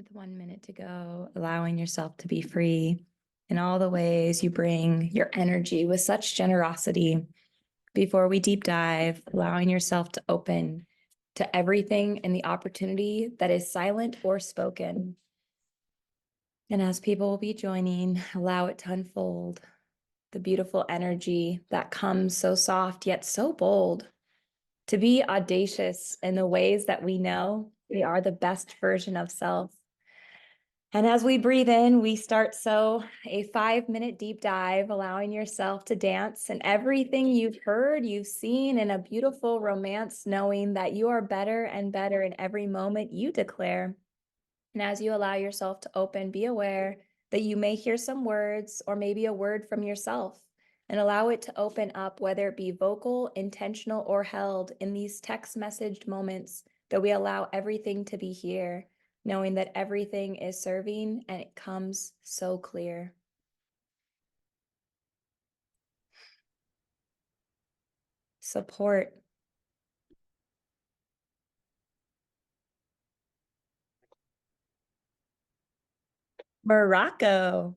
With 1 minute to go, allowing yourself to be free in all the ways you bring your energy with such generosity. Before we deep dive, allowing yourself to open to everything and the opportunity that is silent or spoken. And as people will be joining, allow it to unfold the beautiful energy that comes so soft yet so bold, to be audacious in the ways that we know we are the best version of self. And as we breathe in, we start a 5-minute deep dive, allowing yourself to dance and everything you've heard, you've seen in a beautiful romance, knowing that you are better and better in every moment you declare. And as you allow yourself to open, be aware that you may hear some words or maybe a word from yourself, and allow it to open up, whether it be vocal, intentional, or held in these text messaged moments, that we allow everything to be here, knowing that everything is serving and it comes so clear. Support. Morocco.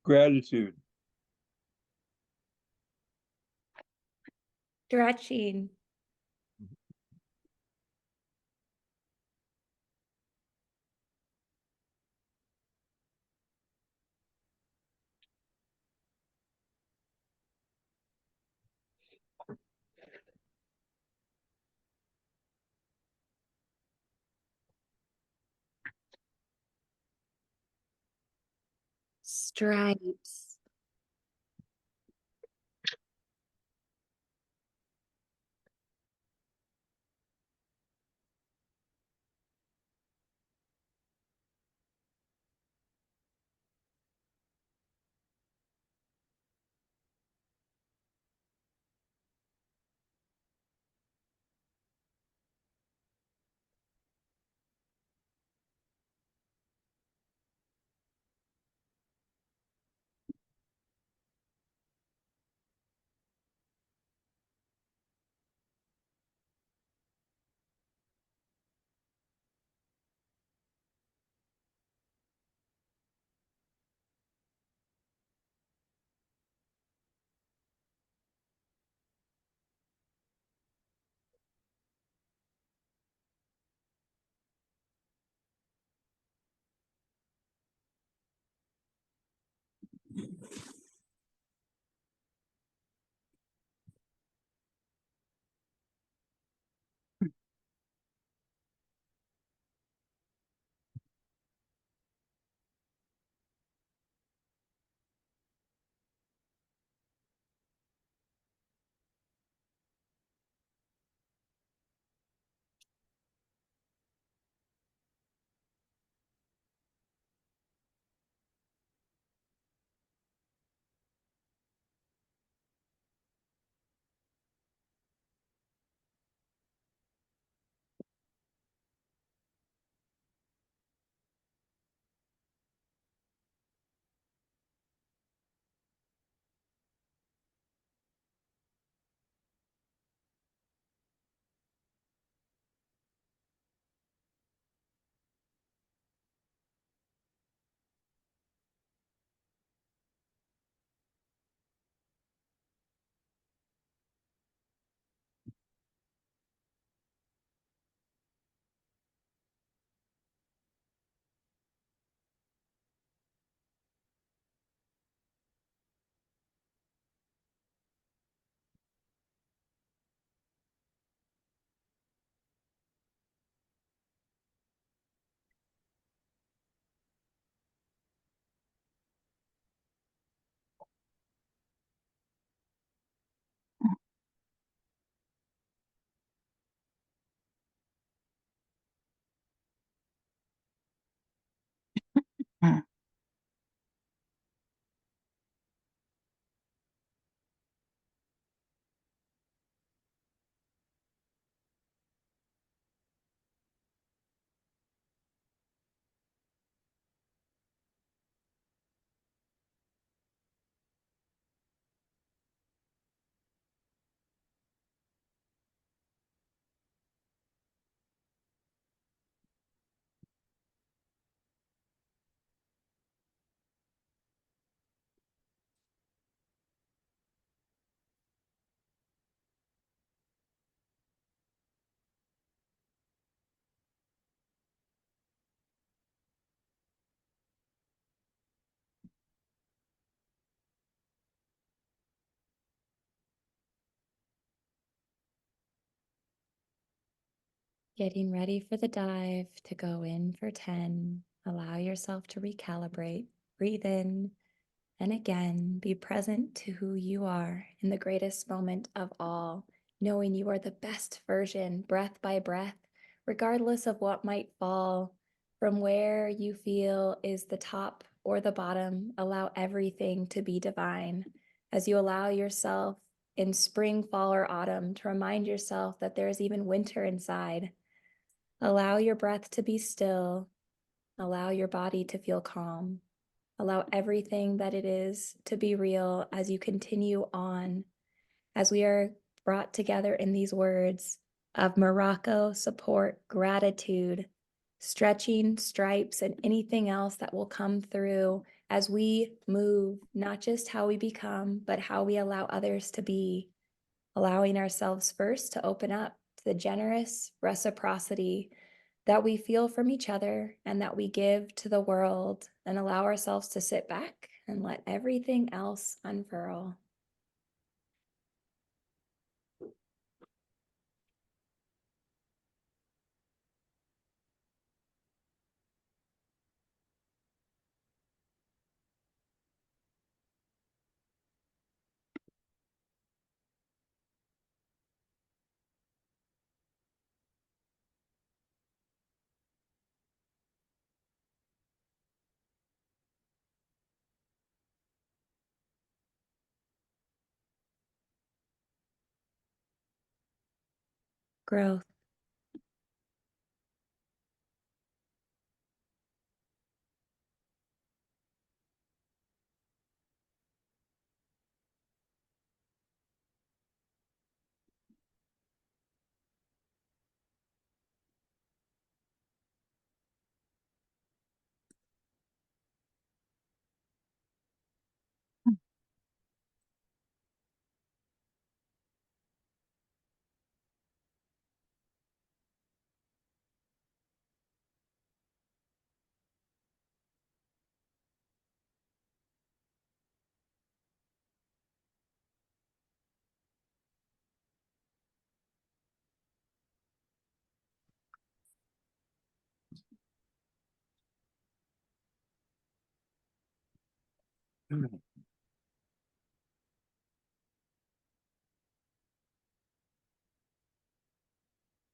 Gratitude. Stretching. Stripes. Getting ready for the dive to go in for 10. Allow yourself to recalibrate. Breathe in and again be present to who you are in the greatest moment of all, knowing you are the best version, breath by breath, regardless of what might fall from where you feel is the top or the bottom. Allow everything to be divine as you allow yourself in spring, fall, or autumn to remind yourself that there is even winter inside. Allow your breath to be still. Allow your body to feel calm. Allow everything that it is to be real as you continue on, as we are brought together in these words of Morocco, support, gratitude, stretching, stripes, and anything else that will come through as we move, not just how we become, but how we allow others to be, allowing ourselves first to open up to the generous reciprocity that we feel from each other and that we give to the world, and allow ourselves to sit back and let everything else unfurl. Growth.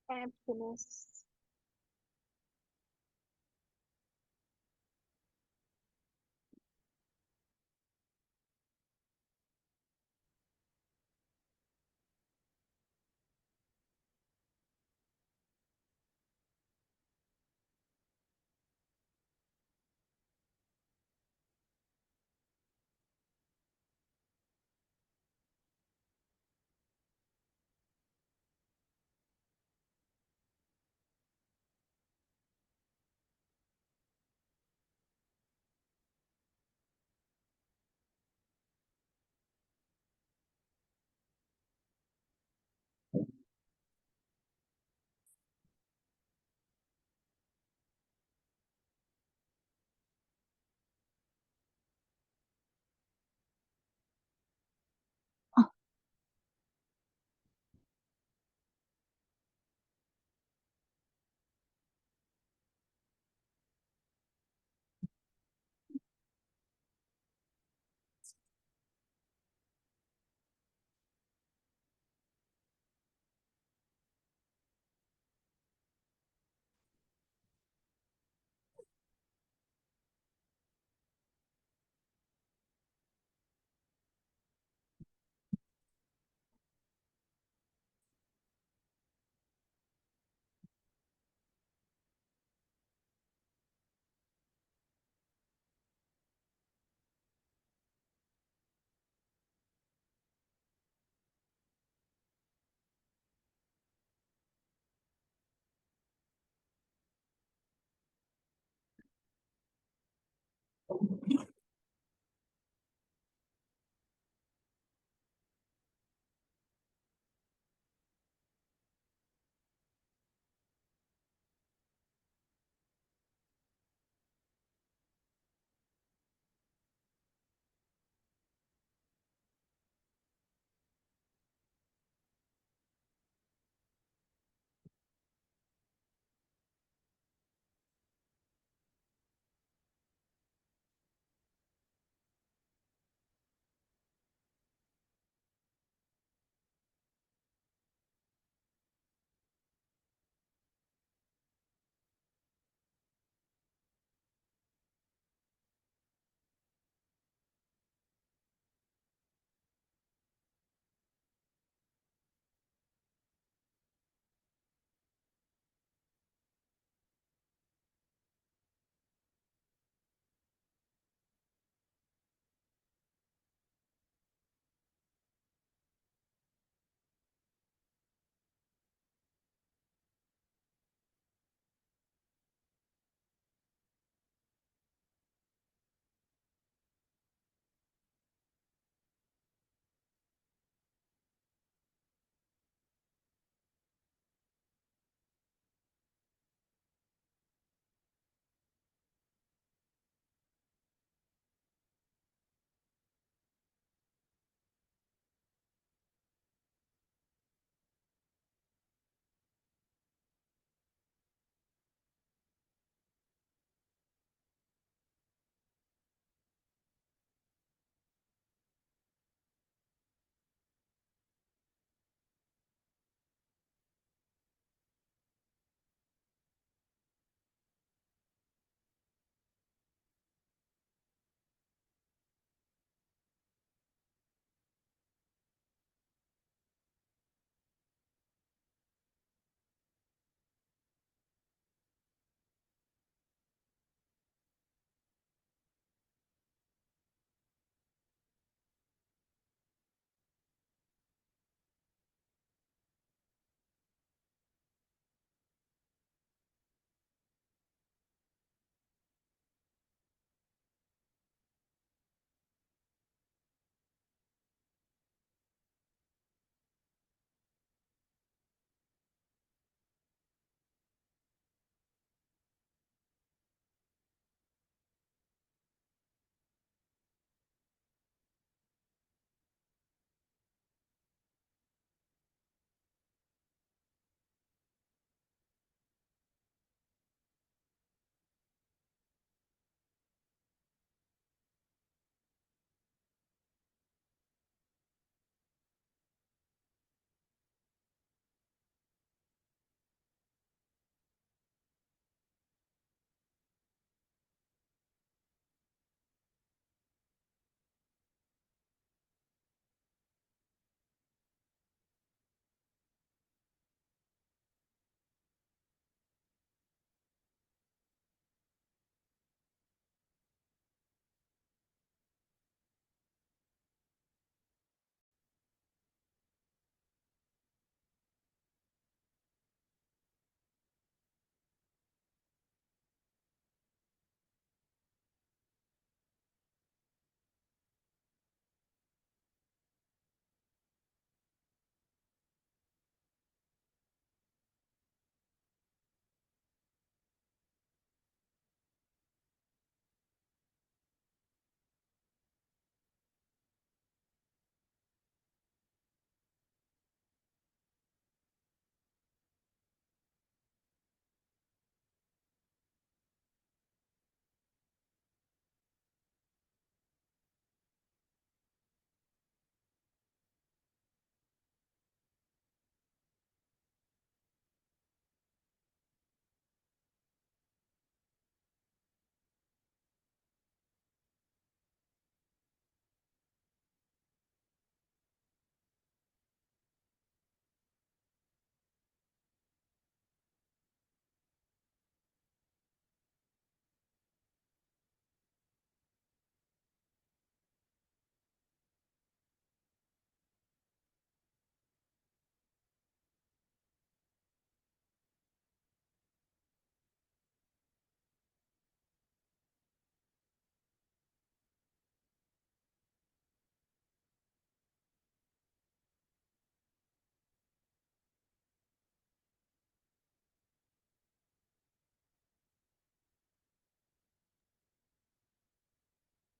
Emptiness.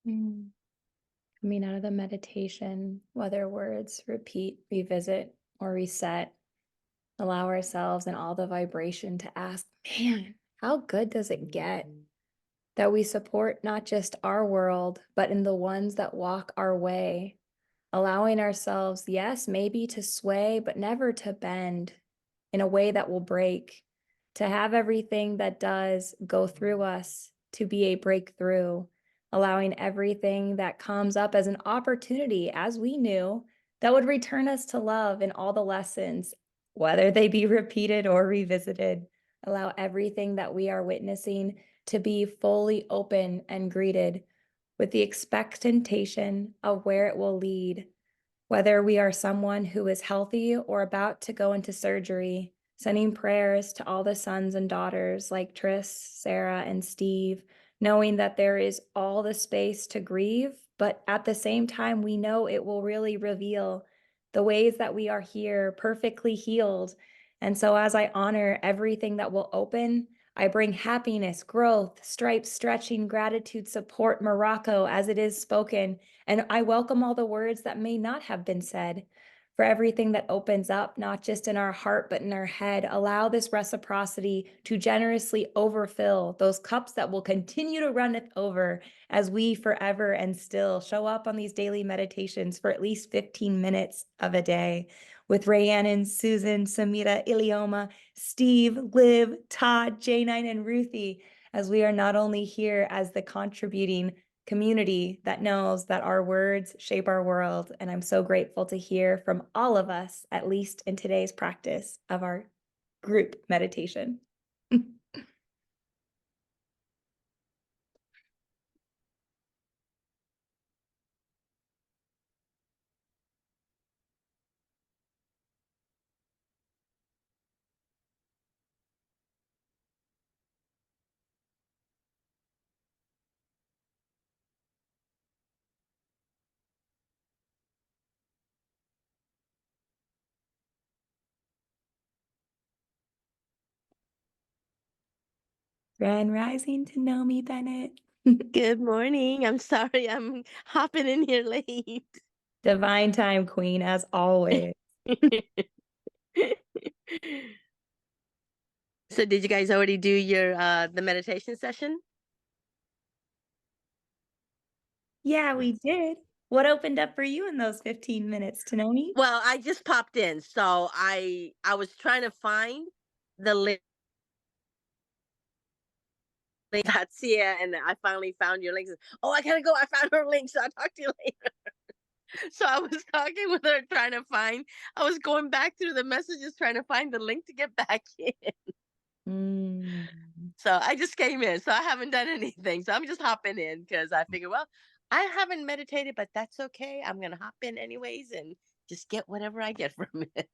Coming out of the meditation, whether words repeat, revisit, or reset, allow ourselves and all the vibration to ask, man, how good does it get that we support not just our world, but in the ones that walk our way, allowing ourselves, yes, maybe to sway, but never to bend in a way that will break, to have everything that does go through us to be a breakthrough, allowing everything that comes up as an opportunity, as we knew, that would return us to love in all the lessons, whether they be repeated or revisited. Allow everything that we are witnessing to be fully open and greeted with the expectation of where it will lead, whether we are someone who is healthy or about to go into surgery, sending prayers to all the sons and daughters like Tris, Sarah, and Steve, knowing that there is all the space to grieve, but at the same time, we know it will really reveal the ways that we are here perfectly healed. And so as I honor everything that will open, I bring happiness, growth, stripes, stretching, gratitude, support, Morocco as it is spoken. And I welcome all the words that may not have been said, for everything that opens up, not just in our heart, but in our head. Allow this reciprocity to generously overfill those cups that will continue to run it over as we forever and still show up on these daily meditations for at least 15 minutes of a day with Rhiannon, Susan, Samira, Ilioma, Steve, Liv, Todd, J9, and Ruthie, as we are not only here as the contributing community that knows that our words shape our world. And I'm so grateful to hear from all of us, at least in today's practice of our group meditation. Grand Rising to Nomi Bennett. Good morning. I'm sorry I'm hopping in here late. Divine time, Queen, as always. So did you guys already do your the meditation session? Yeah, we did. What opened up for you in those 15 minutes, Tanomi? Well, I just popped in, so I was trying to find the link and I finally found your links. Oh, I gotta go. I found her link, so I'll talk to you later. So I was talking with her, trying to find. I was going back through the messages, trying to find the link to get back in. So I just came in, so I haven't done anything. So I'm just hopping in because I figure, well, I haven't meditated, but that's okay. I'm gonna hop in anyways and just get whatever I get from it.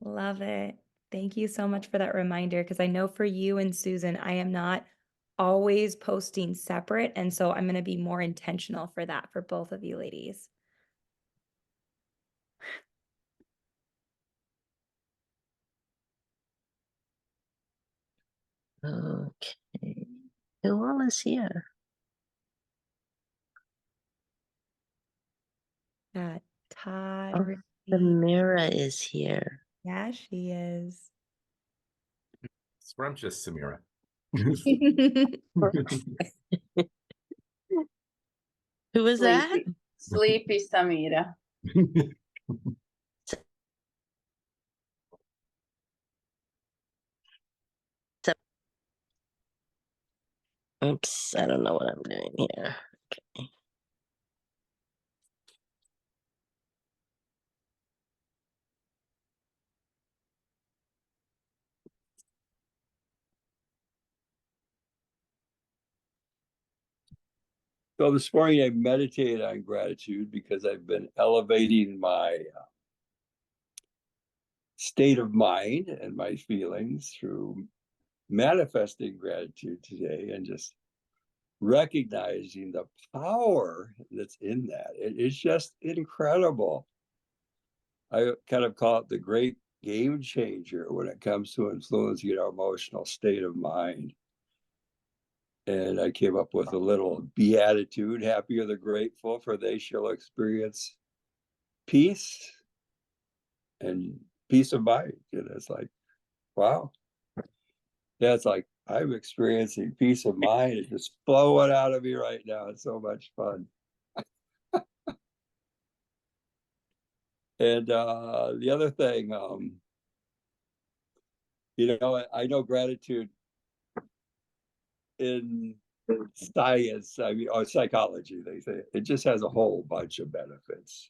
Love it. Thank you so much for that reminder, because I know for you and Susan, I am not always posting separate. And so I'm going to be more intentional for that for both of you ladies. Okay. Who all is here? Got Todd. Oh, the Ruthie. mirror is here. Yeah, she is. Scrumptious Samira. Who was that? Sleepy Samira. Oops, I don't know what I'm doing here. Okay. So this morning I meditated on gratitude because I've been elevating my state of mind and my feelings through manifesting gratitude today and just recognizing the power that's in that. It's just incredible. I kind of call it the great game changer when it comes to influencing our emotional state of mind. And I came up with a little beatitude: happy are the grateful, for they shall experience peace and peace of mind. And it's like, wow. Yeah, it's like I'm experiencing peace of mind. It's just flowing out of me right now. It's so much fun. And the other thing, I know gratitude in science, I mean, or psychology, they say it just has a whole bunch of benefits.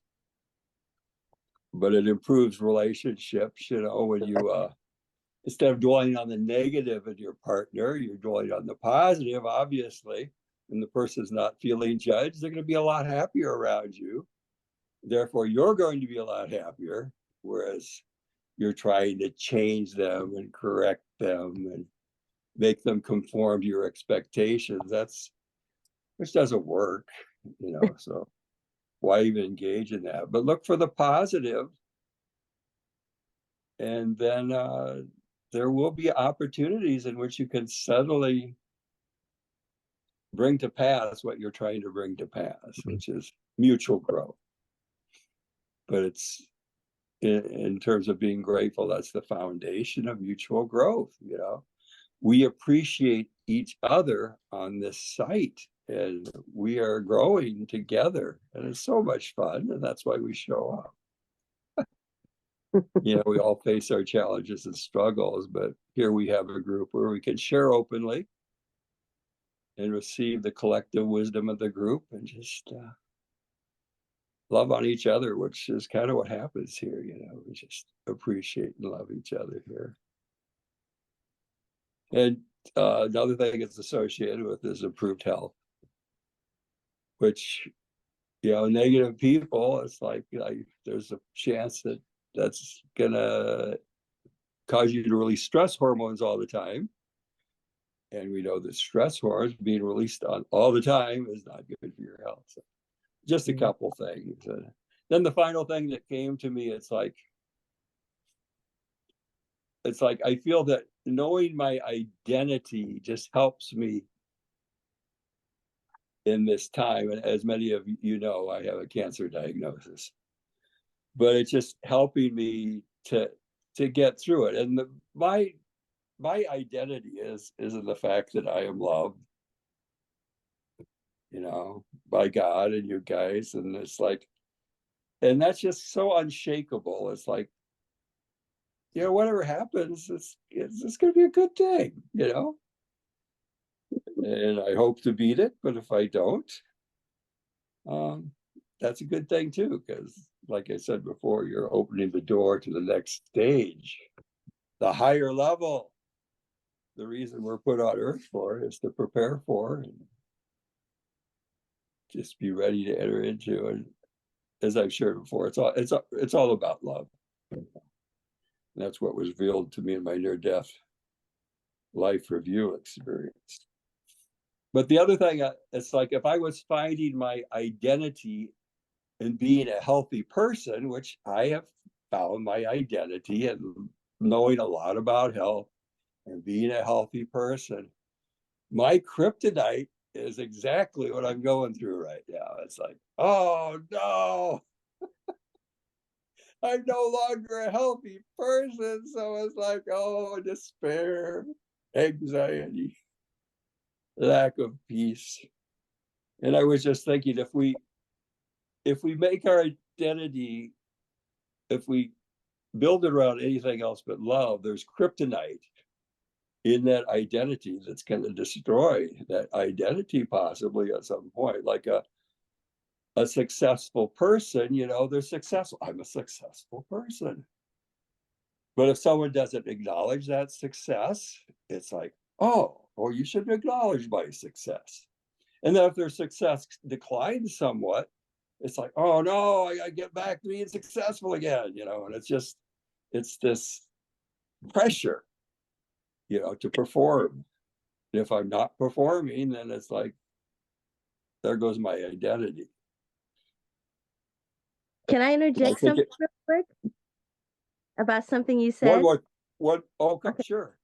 But it improves relationships, when you instead of dwelling on the negative in your partner, you're dwelling on the positive, obviously. And the person's not feeling judged, they're going to be a lot happier around you. Therefore, you're going to be a lot happier. Whereas you're trying to change them and correct them and make them conform to your expectations, which doesn't work, so why even engage in that? But look for the positive, and then there will be opportunities in which you can subtly bring to pass what you're trying to bring to pass, which is mutual growth. But it's in terms of being grateful, that's the foundation of mutual growth. We appreciate each other on this site, and we are growing together, and it's so much fun, and that's why we show up. We all face our challenges and struggles, but here we have a group where we can share openly and receive the collective wisdom of the group and just love on each other, which is kind of what happens here. We just appreciate and love each other here. And another thing it's associated with is improved health, which, negative people, it's like there's a chance that that's gonna cause you to release stress hormones all the time. And we know that stress hormones being released on all the time is not good for your health. So just a couple things. Then the final thing that came to me, it's like I feel that knowing my identity just helps me in this time. And as many of you know, I have a cancer diagnosis, but it's just helping me to get through it. And my identity is in the fact that I am loved, by God and you guys. And it's like, and that's just so unshakable. It's like, whatever happens, it's going to be a good thing, and I hope to beat it. But if I don't, that's a good thing too, because like I said before, you're opening the door to the next stage, the higher level. The reason we're put on earth for is to prepare for and just be ready to enter into. And as I've shared before, it's all about love. And that's what was revealed to me in my near-death life review experience. But the other thing, it's like if I was finding my identity in being a healthy person, which I have found my identity and knowing a lot about health and being a healthy person, my kryptonite is exactly what I'm going through right now. It's like, oh no, I'm no longer a healthy person. So it's like, oh, despair, anxiety, lack of peace. And I was just thinking, if we make our identity, if we build it around anything else but love, there's kryptonite in that identity that's going to destroy that identity possibly at some point. Like a successful person, they're successful. I'm a successful person. But if someone doesn't acknowledge that success, it's like, oh, or you should acknowledge my success. And then if their success declines somewhat, it's like, oh no, I gotta get back to being successful again, and it's this pressure, to perform. And if I'm not performing, then it's like, there goes my identity. Can I interject something real quick about something you said? What? Oh, okay. Sure.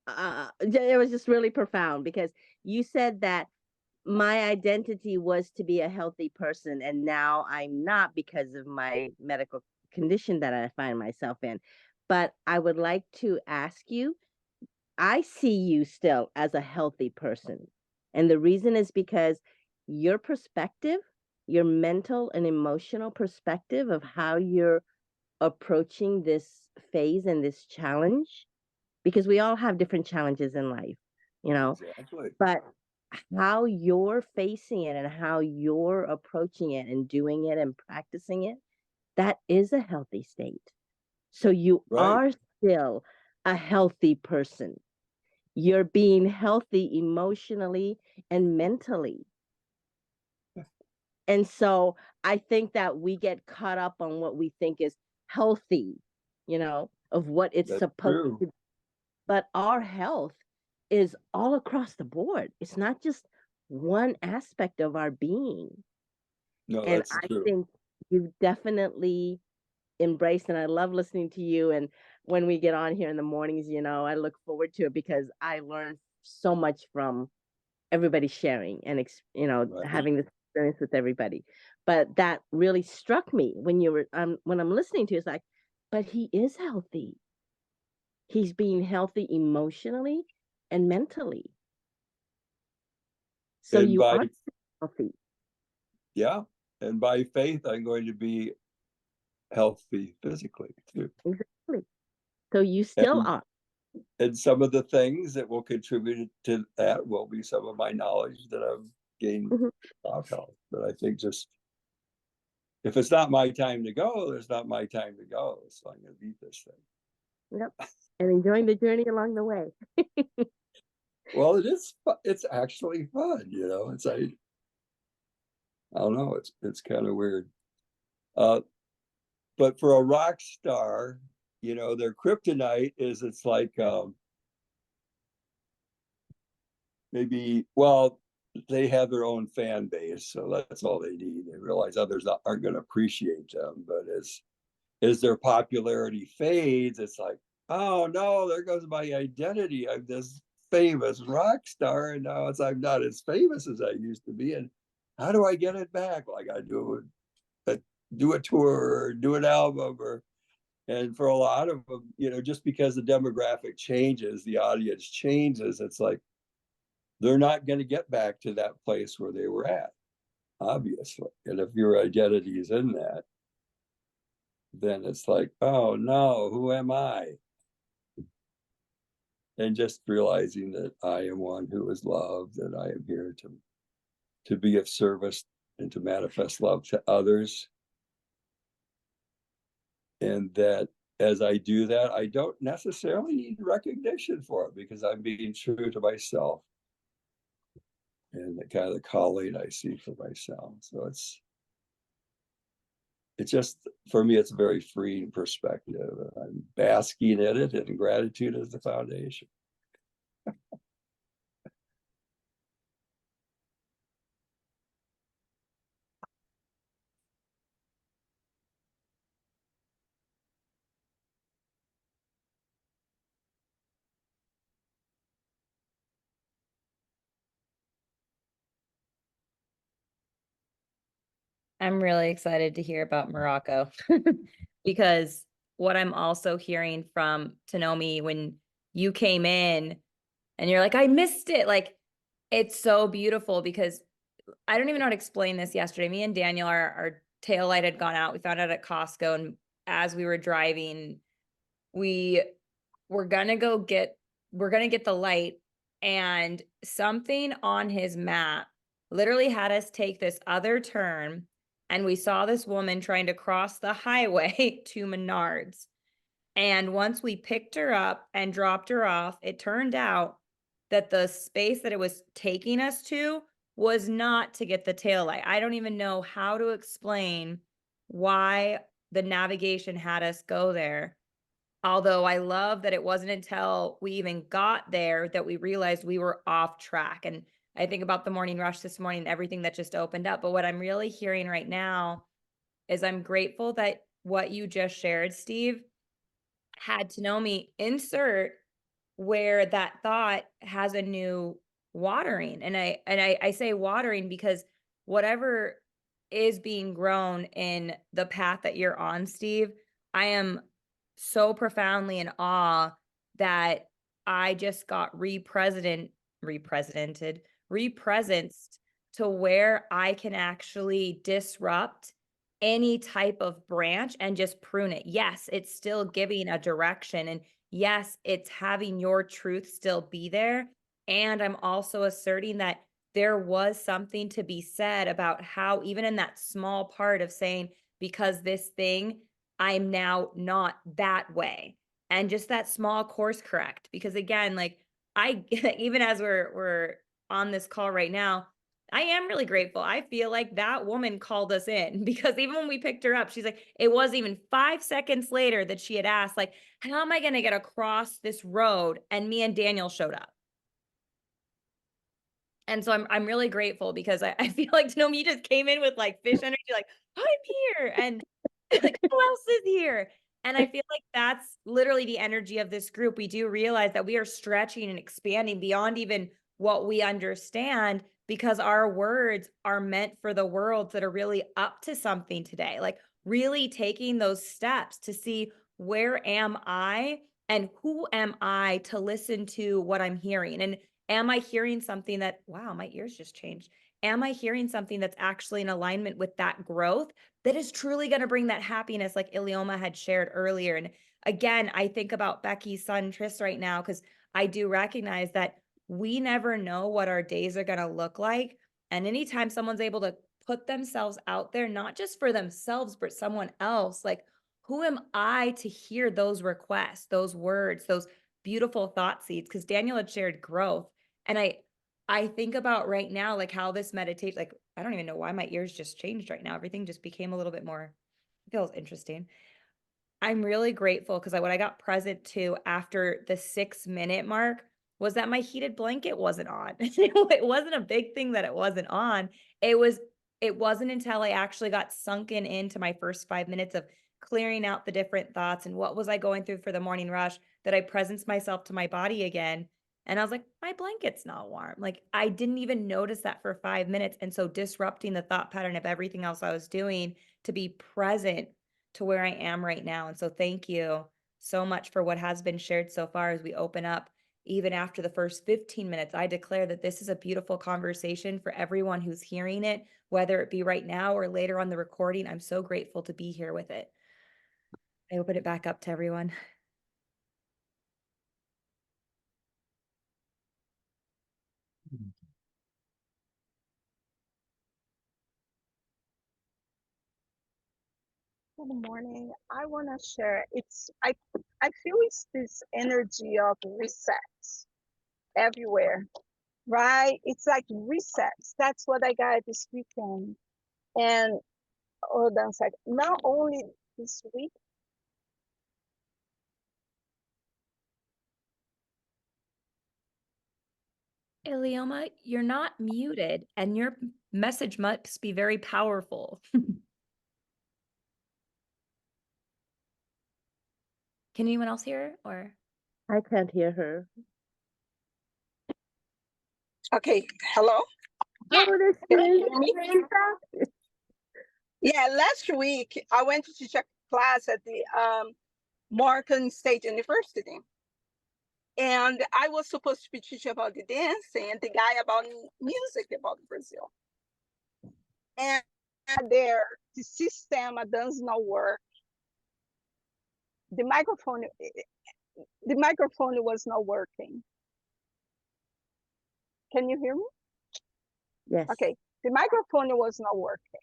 it was just really profound because you said that my identity was to be a healthy person, and now I'm not because of my medical condition that I find myself in. But I would like to ask you, I see you still as a healthy person. And the reason is because your perspective, your mental and emotional perspective of how you're approaching this phase and this challenge, because we all have different challenges in life, you know, Exactly. but how you're facing it and how you're approaching it and doing it and practicing it, that is a healthy state. So you Right. are still a healthy person. You're being healthy emotionally and mentally. And so I think that we get caught up on what we think is healthy, of what it's That's supposed true. to be. But our health is all across the board. It's not just one aspect of our being. No, And that's I true. think you definitely embraced, and I love listening to you. And when we get on here in the mornings, I look forward to it because I learn so much from everybody sharing and Right. having this experience with everybody. But that really struck me when I'm listening to you. It's like, but he is healthy. He's being healthy emotionally and mentally. So And you by, are healthy. yeah, and by faith, I'm going to be healthy physically too. Exactly. So you still And are. and some of the things that will contribute to that will be some of my knowledge that I've gained Mhm. about health. But I think just if it's not my time to go, it's not my time to go. So I'm going to beat this thing. Yep. And enjoying the journey along the way. Well, it is. It's actually fun, It's I don't know. It's kind of weird. Uh, but for a rock star, their kryptonite is it's like maybe well they have their own fan base, so that's all they need. They realize others aren't going to appreciate them, but as their popularity fades, it's like, oh no, there goes my identity. I'm this famous rock star, and now I'm not as famous as I used to be. And how do I get it back? Well, I got to do a tour, or do an album, and for a lot of them, just because the demographic changes, the audience changes. It's like they're not going to get back to that place where they were at, obviously. And if your identity is in that, then it's like, oh no, who am I? And just realizing that I am one who is loved, that I am here to be of service and to manifest love to others. And that as I do that, I don't necessarily need recognition for it because I'm being true to myself and the kind of the calling I see for myself. So it's just for me, it's a very freeing perspective. I'm basking in it, and gratitude is the foundation. I'm really excited to hear about Morocco because what I'm also hearing from Tanomi when you came in and you're like, I missed it. Like, it's so beautiful because I don't even know how to explain this yesterday. Me and Daniel, our tail light had gone out. We found out at Costco. And as we were driving, we were we're gonna get the light, and something on his map literally had us take this other turn, and we saw this woman trying to cross the highway to Menards. And once we picked her up and dropped her off, it turned out that the space that it was taking us to was not to get the taillight. I don't even know how to explain why the navigation had us go there. Although I love that it wasn't until we even got there that we realized we were off track. And I think about the morning rush this morning and everything that just opened up. But what I'm really hearing right now is I'm grateful that what you just shared, Steve, had Tanomi insert where that thought has a new watering. And I say watering because whatever is being grown in the path that you're on, Steve, I am so profoundly in awe that I just got represented, represenced to where I can actually disrupt any type of branch and just prune it. Yes, it's still giving a direction, and yes, it's having your truth still be there. And I'm also asserting that there was something to be said about how, even in that small part of saying, because this thing, I'm now not that way. And just that small course correct. Because again, like I even as we're on this call right now, I am really grateful. I feel like that woman called us in because even when we picked her up, she's like, it wasn't even 5 seconds later that she had asked, like, how am I going to get across this road? And me and Daniel showed up. And so I'm really grateful because I feel like Naomi just came in with like fish energy, like, I'm here. And like, who else is here? And I feel like that's literally the energy of this group. We do realize that we are stretching and expanding beyond even what we understand because our words are meant for the worlds that are really up to something today. Like really taking those steps to see, where am I and who am I to listen to what I'm hearing? And am I hearing something that, wow, my ears just changed? Am I hearing something that's actually in alignment with that growth that is truly going to bring that happiness, like Ilioma had shared earlier? And again, I think about Becky's son, Tris, right now, because I do recognize that we never know what our days are going to look like. And anytime someone's able to put themselves out there, not just for themselves, but someone else, like, who am I to hear those requests, those words, those beautiful thought seeds? Because Daniel had shared growth. And I think about right now, like how this meditation, like, I don't even know why my ears just changed right now. Everything just became a little bit more, it feels interesting. I'm really grateful because what I got present to after the 6 minute mark was that my heated blanket wasn't on. It wasn't a big thing that it wasn't on. It wasn't until I actually got sunken into my first 5 minutes of clearing out the different thoughts and what was I going through for the morning rush that I presenced myself to my body again. And I was like, my blanket's not warm. Like I didn't even notice that for 5 minutes. And so disrupting the thought pattern of everything else I was doing to be present to where I am right now. And so thank you so much for what has been shared so far as we open up. Even after the first 15 minutes, I declare that this is a beautiful conversation for everyone who's hearing it, whether it be right now or later on the recording. I'm so grateful to be here with it. I open it back up to everyone. Good morning. I want to share. I feel it's this energy of resets everywhere, right? It's like resets. That's what I got this weekend. And hold on a second. Not only this week. Ilioma, you're not muted and your message must be very powerful. Can anyone else hear or? I can't hear her. Okay. Hello. Oh, there she Can you is. hear me? Yeah. Last week I went to teach a class at the Morgan State University. And I was supposed to be teaching about the dancing and the guy about music about Brazil. And there, the system does not work. The microphone was not working. Can you hear me? Yes. Okay, the microphone was not working.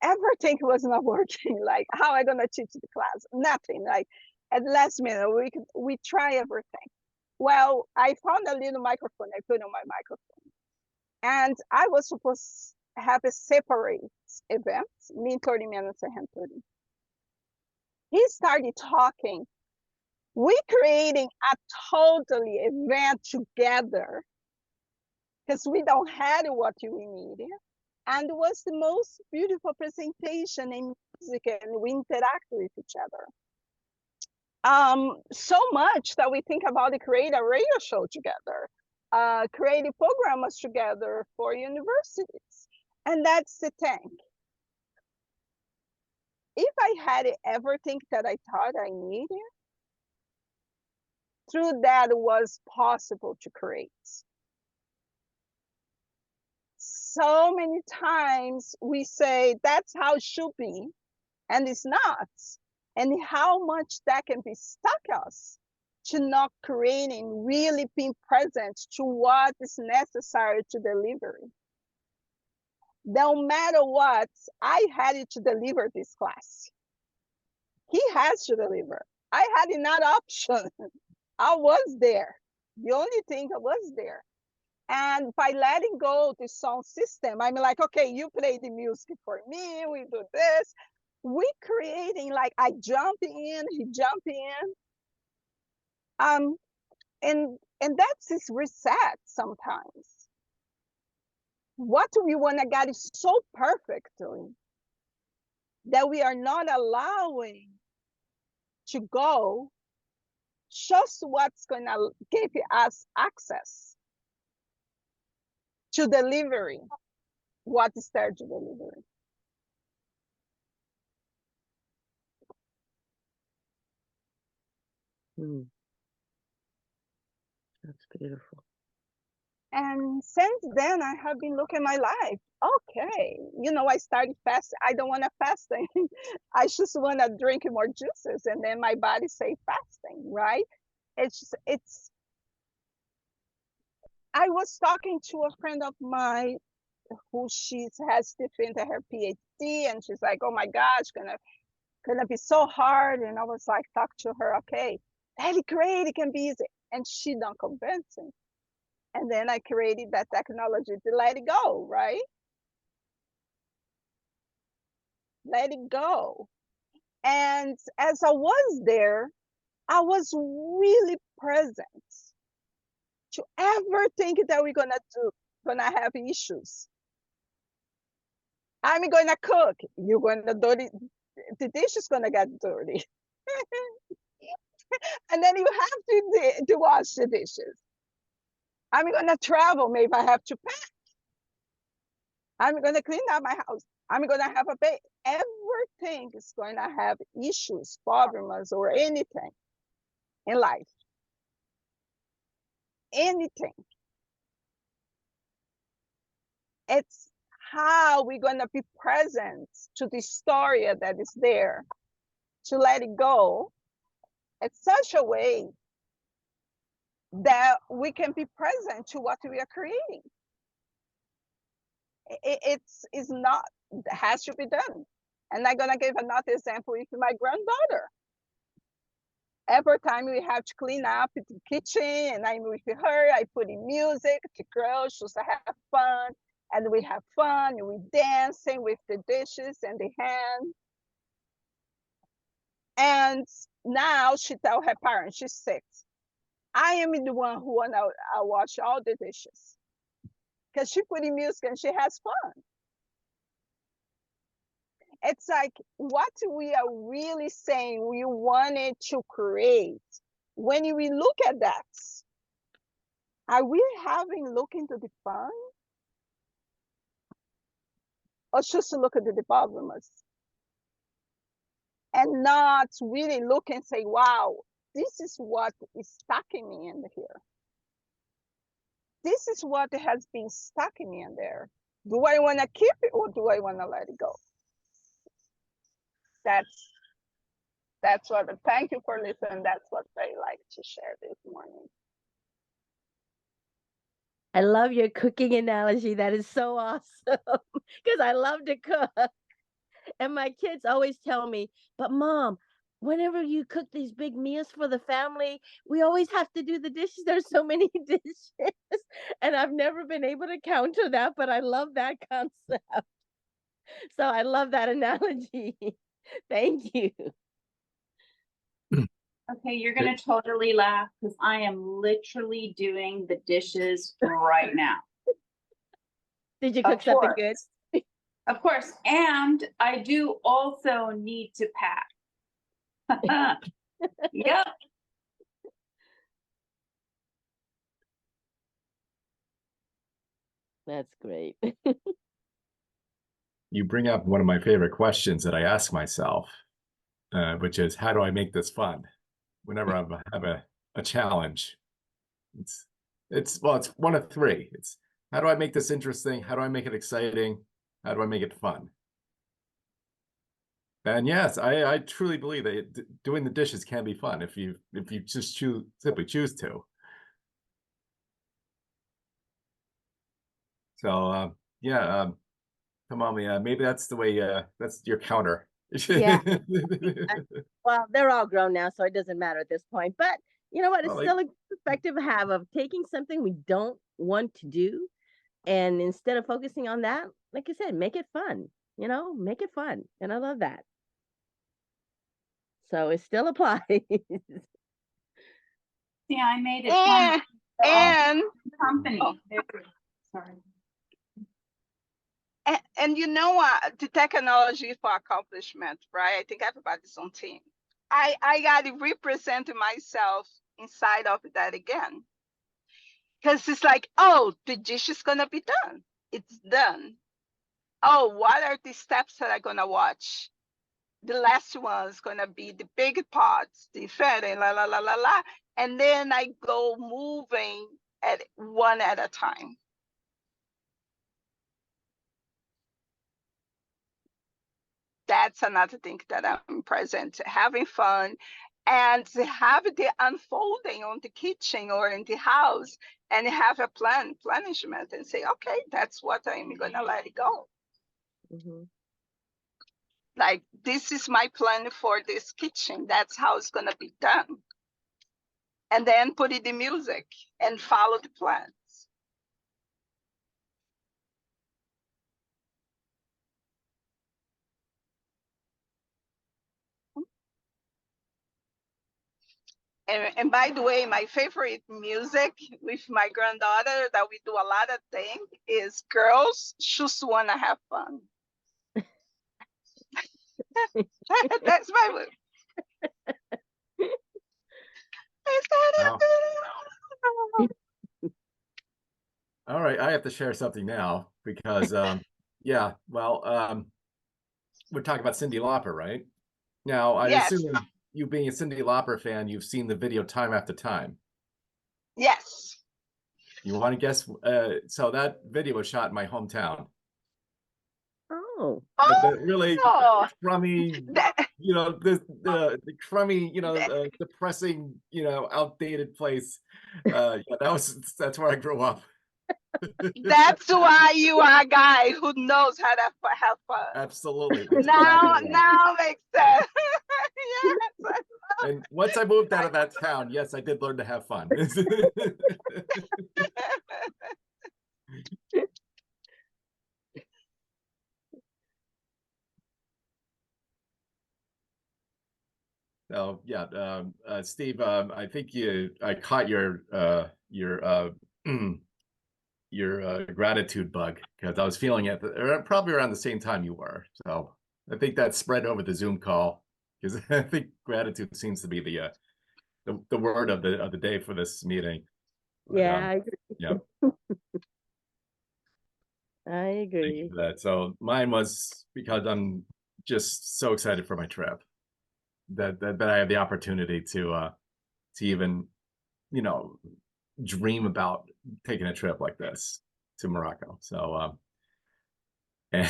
Everything was not working. Like, how am I gonna teach the class? Nothing. Like, at the last minute, we try everything. Well, I found a little microphone. I put on my microphone, and I was supposed to have a separate event, me 30 minutes and him 30. He started talking. We creating a totally event together because we don't have what we needed. And it was the most beautiful presentation in music, and we interact with each other. So much that we think about to create a radio show together, creative programmers together for universities. And that's the thing. If I had everything that I thought I needed, through that was possible to create. So many times we say that's how it should be, and it's not. And how much that can be stuck us to not creating, really being present to what is necessary to deliver. No matter what, I had it to deliver this class. He has to deliver. I had another option. I was there. The only thing I was there. And by letting go the sound system, I'm like, okay, you play the music for me, we do this. We creating, like, I jump in, he jump in. And that's this reset sometimes. What we want to get is so perfectly that we are not allowing to go just what's going to give us access to delivery, what is there to deliver. That's beautiful. And since then, I have been looking at my life. Okay, I started fasting. I don't want to fasting. I just want to drink more juices, and then my body say fasting, right? I was talking to a friend of mine who has defended her PhD, and she's like, "Oh my gosh, gonna be so hard." And I was like, talk to her, okay, that'd great, it can be easy. And she don't convince me. And then I created that technology to let it go, right? Let it go. And as I was there, I was really present to everything that we're gonna have issues. I'm gonna cook, you're gonna dirty, the dish is gonna get dirty. And then you have to wash the dishes. I'm gonna travel, maybe I have to pack. I'm gonna clean up my house. I'm gonna have a baby. Everything is going to have issues, problems, or anything in life. Anything. It's how we're gonna be present to the story that is there, to let it go in such a way that we can be present to what we are creating. It has to be done. And I'm gonna give another example with my granddaughter. Every time we have to clean up the kitchen and I'm with her, I put in music, the girls just have fun, and we have fun, and we dancing with the dishes and the hand. And now she tell her parents, she's 6, I am the one who wanna wash all the dishes. Because she put in music and she has fun. It's like what we are really saying we wanted to create. When we look at that, are we having look into the fun? Or just to look at the problems? And not really look and say, wow, this is what is stacking me in here. This is what has been stacking me in there. Do I want to keep it or do I want to let it go? That's what, thank you for listening. That's what I like to share this morning. I love your cooking analogy. That is so awesome because I love to cook. And my kids always tell me, but Mom, whenever you cook these big meals for the family, we always have to do the dishes. There's so many dishes. And I've never been able to counter that, but I love that concept. So I love that analogy. Thank you. Okay, you're gonna totally laugh because I am literally doing the dishes right now. Did you cook something good? Of course, and I do also need to pack. Yep. That's great. You bring up one of my favorite questions that I ask myself, which is, how do I make this fun? Whenever I have a challenge, it's one of three. It's, how do I make this interesting? How do I make it exciting? How do I make it fun? And yes, I truly believe that doing the dishes can be fun if you just simply choose to. So yeah, come on, maybe that's the way. That's your counter. Yeah. Well, they're all grown now, so it doesn't matter at this point. But you know what? It's Well, still a good perspective to have of taking something we don't want to do, and instead of focusing on that, like I said, make it fun. You know, make it fun, and I love that. So it still applies. Yeah, I made it fun. And Company. Oh. Sorry. and you know what, the technology for accomplishment, right? I think everybody's on team. I gotta represent myself inside of that again. Because it's like, oh, the dish is gonna be done. It's done. Oh, what are the steps that I'm gonna watch? The last one's gonna be the big parts, the fat and la la la la la. And then I go moving at one at a time. That's another thing that I'm present, having fun and have the unfolding on the kitchen or in the house and have a planishment and say, okay, that's what I'm gonna let it go. Mhm. Like, this is my plan for this kitchen. That's how it's gonna be done. And then put in the music and follow the plans. And by the way, my favorite music with my granddaughter that we do a lot of things is Girls Just Wanna Have Fun. That's my move. Wow. All right, I have to share something now because yeah, well, we're talking about Cyndi Lauper, right? Now, I Yes. assume you being a Cyndi Lauper fan, you've seen the video time after time. Yes. You want to guess? So that video was shot in my hometown. Oh. The really Oh, crummy, that, you know, the crummy, you know, depressing, you know, outdated place. Yeah, that's where I grew up. that's why you are a guy who knows how to have fun. Absolutely. That's Now, exactly right. now makes sense. Yes. And once I moved out of that town, yes, I did learn to have fun. So yeah, Steve, I think I caught your your gratitude bug because I was feeling it probably around the same time you were. So I think that spread over the Zoom call because I think gratitude seems to be the word of the day for this meeting. But, Yeah, I agree. yeah. I Thank you agree. for that. So mine was because I'm just so excited for my trip that I have the opportunity to even, you know, dream about taking a trip like this to Morocco. So and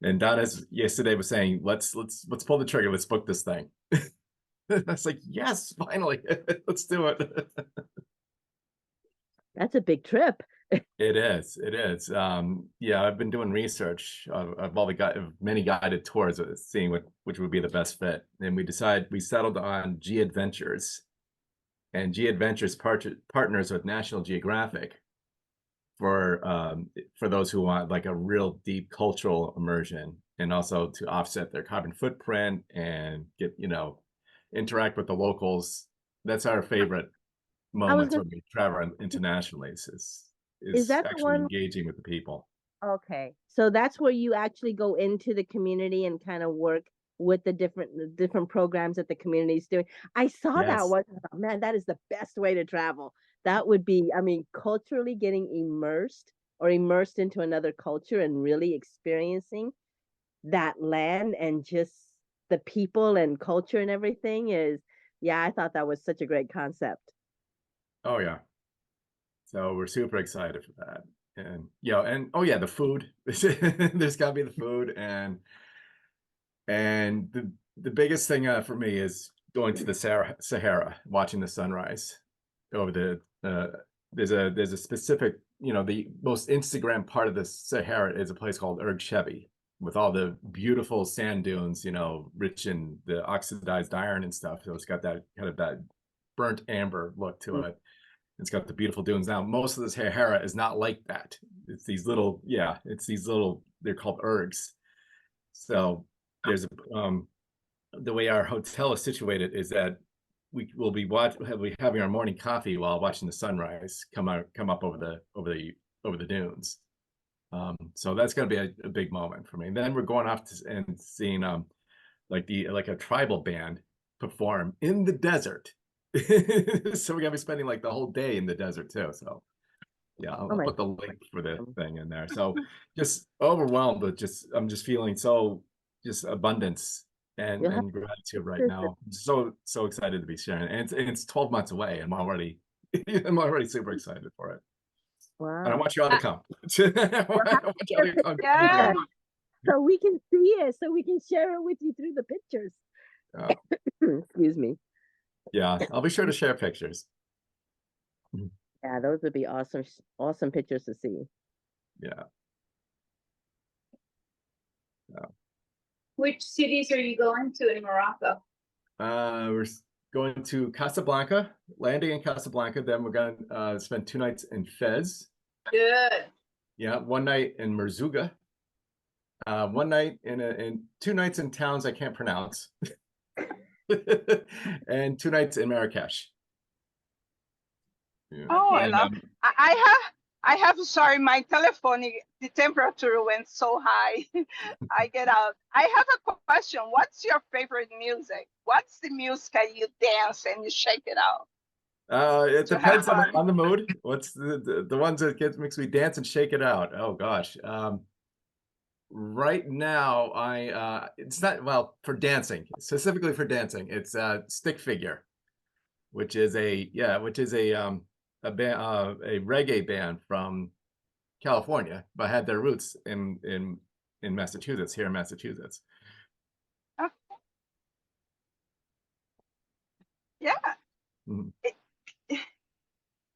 and Donna's yesterday was saying, let's pull the trigger, let's book this thing. I was like, yes, finally, let's do it. That's a big trip. It is. It is. Yeah, I've been doing research of all the many guided tours, seeing which would be the best fit. And we settled on G Adventures, and G Adventures partners with National Geographic for those who want like a real deep cultural immersion, and also to offset their carbon footprint and get, you know, interact with the locals. That's our favorite moments gonna- when we travel internationally. Is that the actually one? engaging with the people. Okay. So that's where you actually go into the community and kind of work with the different programs that the community is doing. I saw that Yes. one. I thought, man, that is the best way to travel. That would be, I mean, culturally getting immersed into another culture and really experiencing that land and just the people and culture and everything is, yeah, I thought that was such a great concept. Oh yeah. So we're super excited for that. And oh yeah, the food. There's gotta be the food and the biggest thing for me is going to the Sahara, watching the sunrise over there's a specific, the most Instagram part of the Sahara is a place called Chevy with all the beautiful sand dunes, rich in the oxidized iron and stuff. So it's got that kind of that burnt amber look to it. It's got the beautiful dunes. Now, most of the Sahara is not like that. It's these little, they're called ergs. So there's the way our hotel is situated is that we will be having our morning coffee while watching the sunrise come up over the dunes. So that's going to be a big moment for me. And then we're going off and seeing like a tribal band perform in the desert. So we're gonna be spending like the whole day in the desert too. So yeah, I'll put the link for the thing in there. So just overwhelmed with I'm just feeling so just abundance and gratitude right now. I'm so excited to be sharing it. And it's 12 months away. I'm already super excited for it. Wow. And I want you all to come. I want you all to come. Yeah. So we can see it, so we can share it with you through the pictures. Excuse me. Yeah, I'll be sure to share pictures. Yeah, those would be awesome pictures to see. Yeah. Which cities are you going to in Morocco? We're going to Casablanca, landing in Casablanca. Then we're going to spend 2 nights in Fez. Good. Yeah, 1 night in Merzouga. 1 night in 2 nights in towns I can't pronounce. And 2 nights in Marrakesh. Yeah. Oh, And, I have, sorry, my telephone, the temperature went so high. I get out. I have a question. What's your favorite music? What's the music that you dance and you shake it out? It To depends have fun. on the mood. What's the ones that makes me dance and shake it out? Oh gosh. Right now it's not, well, for dancing, specifically for dancing, it's Stick Figure, which is a reggae band from California, but had their roots in Massachusetts, here in Massachusetts. Okay. Yeah. Mhm.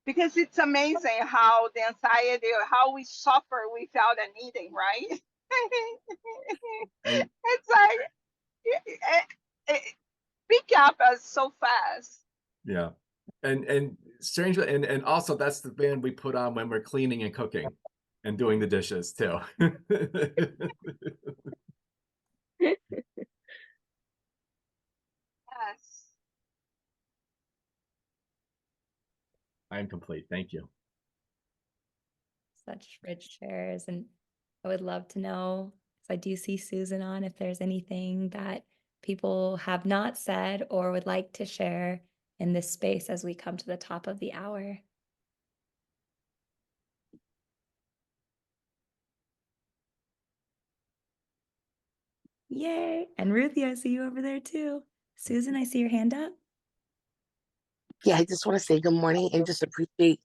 Because it's amazing how the anxiety or how we suffer without an eating, right? It's like pick up us so fast. Yeah. And strangely, and also that's the band we put on when we're cleaning and cooking and doing the dishes too. Yes. I am complete. Thank you. Such rich shares. And I would love to know, if I do see Susan on, if there's anything that people have not said or would like to share in this space as we come to the top of the hour. Yay. And Ruthie, I see you over there too. Susan, I see your hand up. Yeah, I just want to say good morning and just appreciate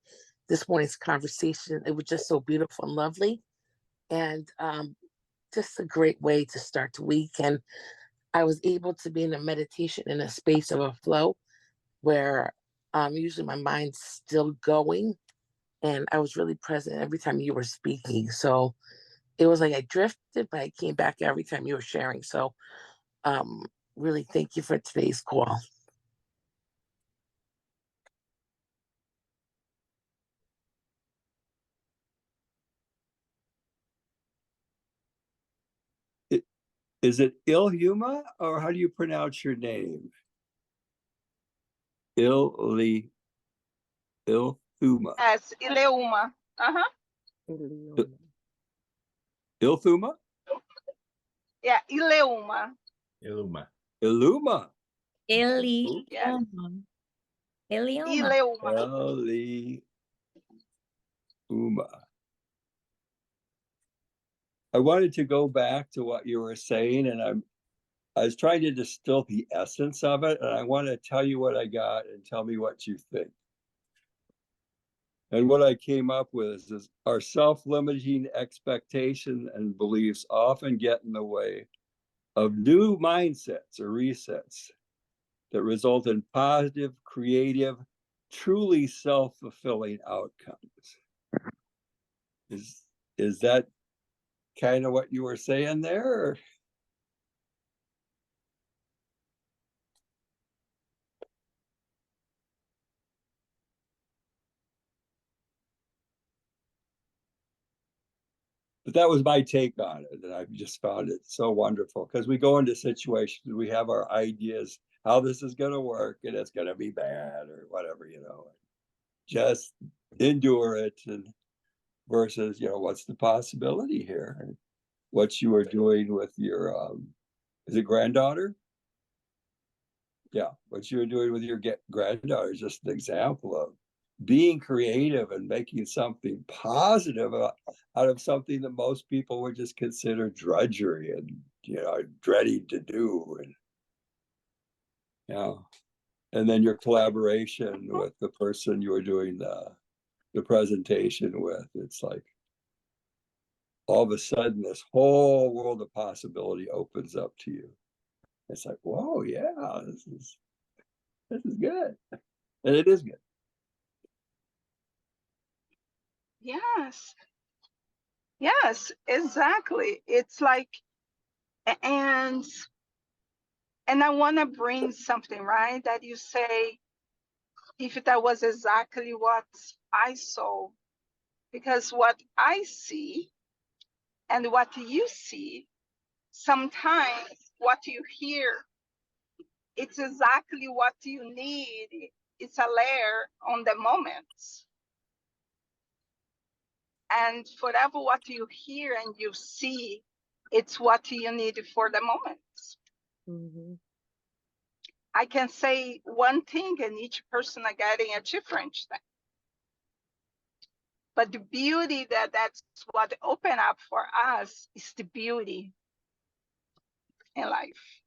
this morning's conversation. It was just so beautiful and lovely, and just a great way to start the week. And I was able to be in a meditation in a space of a flow where usually my mind's still going, and I was really present every time you were speaking. So it was like I drifted, but I came back every time you were sharing. So really thank you for today's call. Is it Ilhuma, or how do you pronounce your name? Ilhuma. Yes, Ileuma. Ilthuma? Yeah, Ileuma. Illuma. Illuma. Ilioma. Yes. Ilioma. Ileuma. Iliuma. I wanted to go back to what you were saying, and I was trying to distill the essence of it, and I want to tell you what I got and tell me what you think. And what I came up with is our self-limiting expectation and beliefs often get in the way of new mindsets or resets that result in positive, creative, truly self-fulfilling outcomes. Is that kind of what you were saying there? Or? But that was my take on it, and I've just found it so wonderful because we go into situations, we have our ideas how this is going to work, and it's going to be bad or whatever, you know. Just endure it, and versus, you know, what's the possibility here? And what you are doing with your, is it granddaughter? Yeah, what you're doing with your granddaughter is just an example of being creative and making something positive out of something that most people would just consider drudgery and, you know, dreading to do. And yeah, and then your collaboration with the person you were doing the presentation with, it's like all of a sudden this whole world of possibility opens up to you. It's like, whoa, yeah, this is good, and it is good. Yes. Yes, exactly. It's like, and I want to bring something, right? That you say, if that was exactly what I saw, because what I see and what you see, sometimes what you hear, it's exactly what you need. It's a layer on the moment. And forever what you hear and you see, it's what you need for the moment. Mm-hmm. I can say one thing and each person are getting a different thing. But the beauty that's what open up for us is the beauty in life.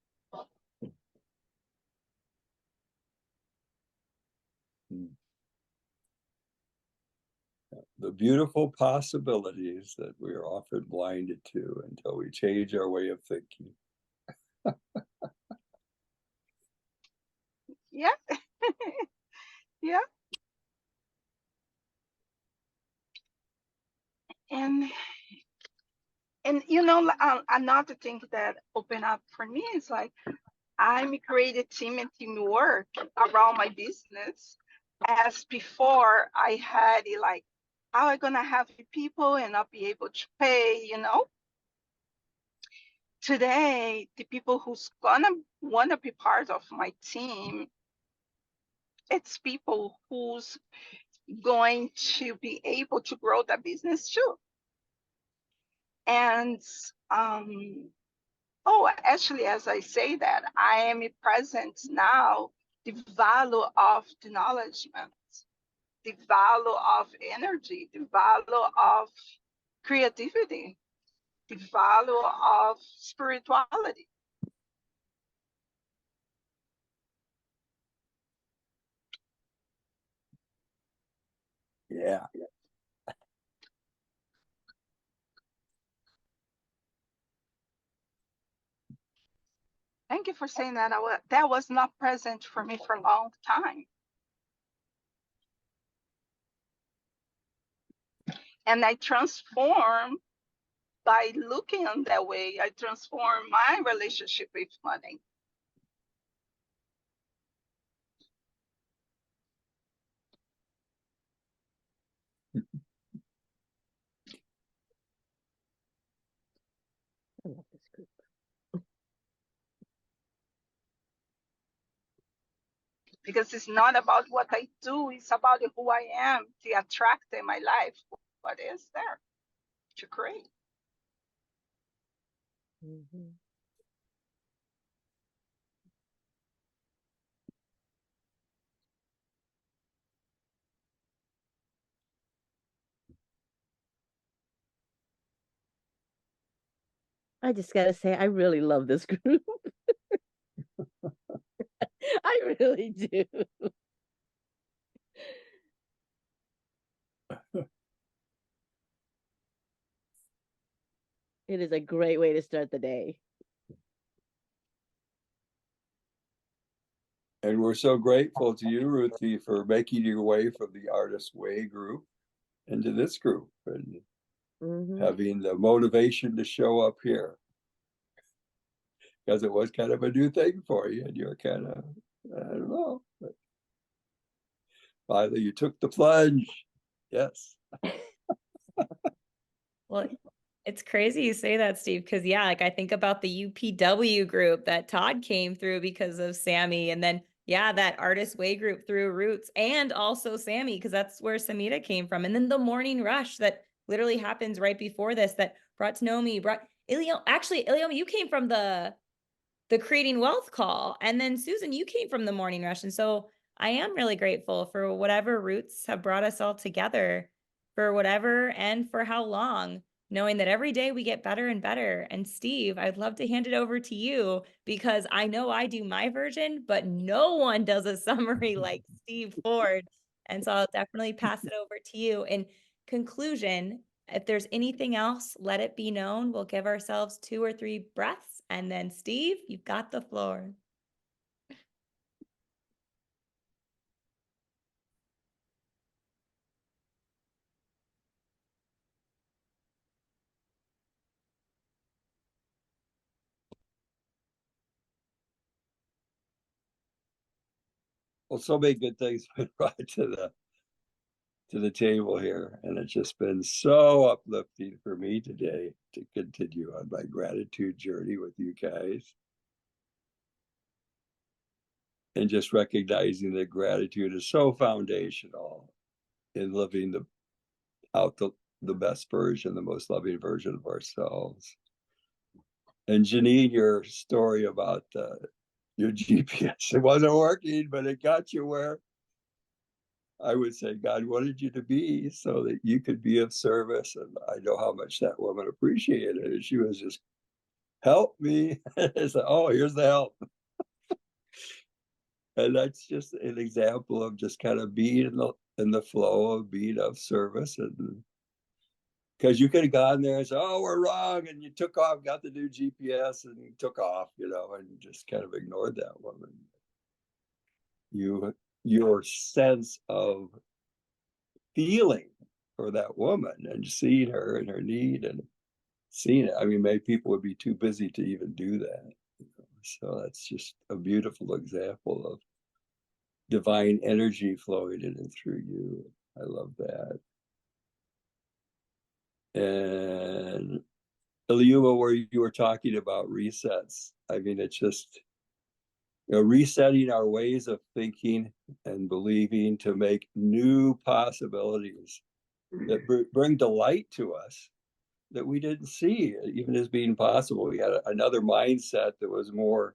The beautiful possibilities that we are often blinded to until we change our way of thinking. Yeah. Yeah. And you know, another thing that opened up for me is like, I'm a creative team and teamwork around my business. As before, I had it like, how am I gonna have people and not be able to pay, you know? Today, the people who's gonna wanna be part of my team, it's people who's going to be able to grow the business too. And oh, actually, as I say that, I am present now the value of the acknowledgement, the value of energy, the value of creativity, the value of spirituality. Yeah. Thank you for saying that. That was not present for me for a long time. And I transform by looking on that way. I transform my relationship with money. I love this group. Because it's not about what I do, it's about who I am, the attract in my life, what is there to create. Mm-hmm. I just gotta say, I really love this group. I really do. It is a great way to start the day. And we're so grateful to you, Ruthie, for making your way from the Artist Way group into this group and having the motivation to show up here. Because it was kind of a new thing for you, and you're kind of, I don't know. But finally, you took the plunge. Yes. Well, it's crazy you say that, Steve, because yeah, like I think about the UPW group that Todd came through because of Sammy, and then yeah, that Artist Way group through Roots, and also Sammy, because that's where Samita came from, and then the morning rush that literally happens right before this that brought to know me, brought Iliom. Actually, Iliom, you came from the Creating Wealth call, and then Susan, you came from the morning rush, and so I am really grateful for whatever roots have brought us all together, for whatever and for how long, knowing that every day we get better and better. And Steve, I'd love to hand it over to you because I know I do my version, but no one does a summary like Steve Ford. And so I'll definitely pass it over to you. In conclusion, if there's anything else, let it be known. We'll give ourselves 2 or 3 breaths. And then, Steve, you've got the floor. Well, so many good things been brought to the table here, and it's just been so uplifting for me today to continue on my gratitude journey with you guys. And just recognizing that gratitude is so foundational in living out the best version, the most loving version of ourselves. And Janine, your story about your GPS, it wasn't working, but it got you where I would say God wanted you to be so that you could be of service. And I know how much that woman appreciated it. And she was just, help me. It's like, oh, here's the help. And that's just an example of just kind of being in the flow of being of service. And because you could have gone there and said, oh, we're wrong. And you took off, got the new GPS and you took off, and just kind of ignored that woman. Your sense of feeling for that woman and seeing her and her need and seeing it. I mean, many people would be too busy to even do that. So that's just a beautiful example of divine energy flowing in and through you. I love that. And Eliuma, where you were talking about resets, I mean, it's just, resetting our ways of thinking and believing to make new possibilities that bring delight to us that we didn't see even as being possible. We had another mindset that was more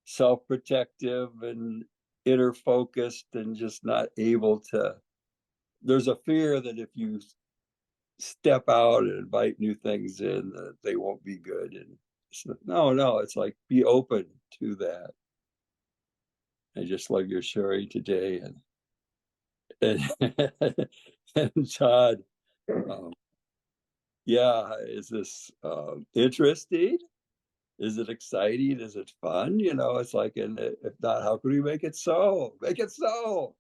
self-protective and inner focused and just not able to. There's a fear that if you step out and invite new things in, that they won't be good. And no, it's like be open to that. I just love your sharing today, and Todd. Yeah, is this interesting? Is it exciting? Is it fun? It's like, and if not, how can we make it so? Make it so.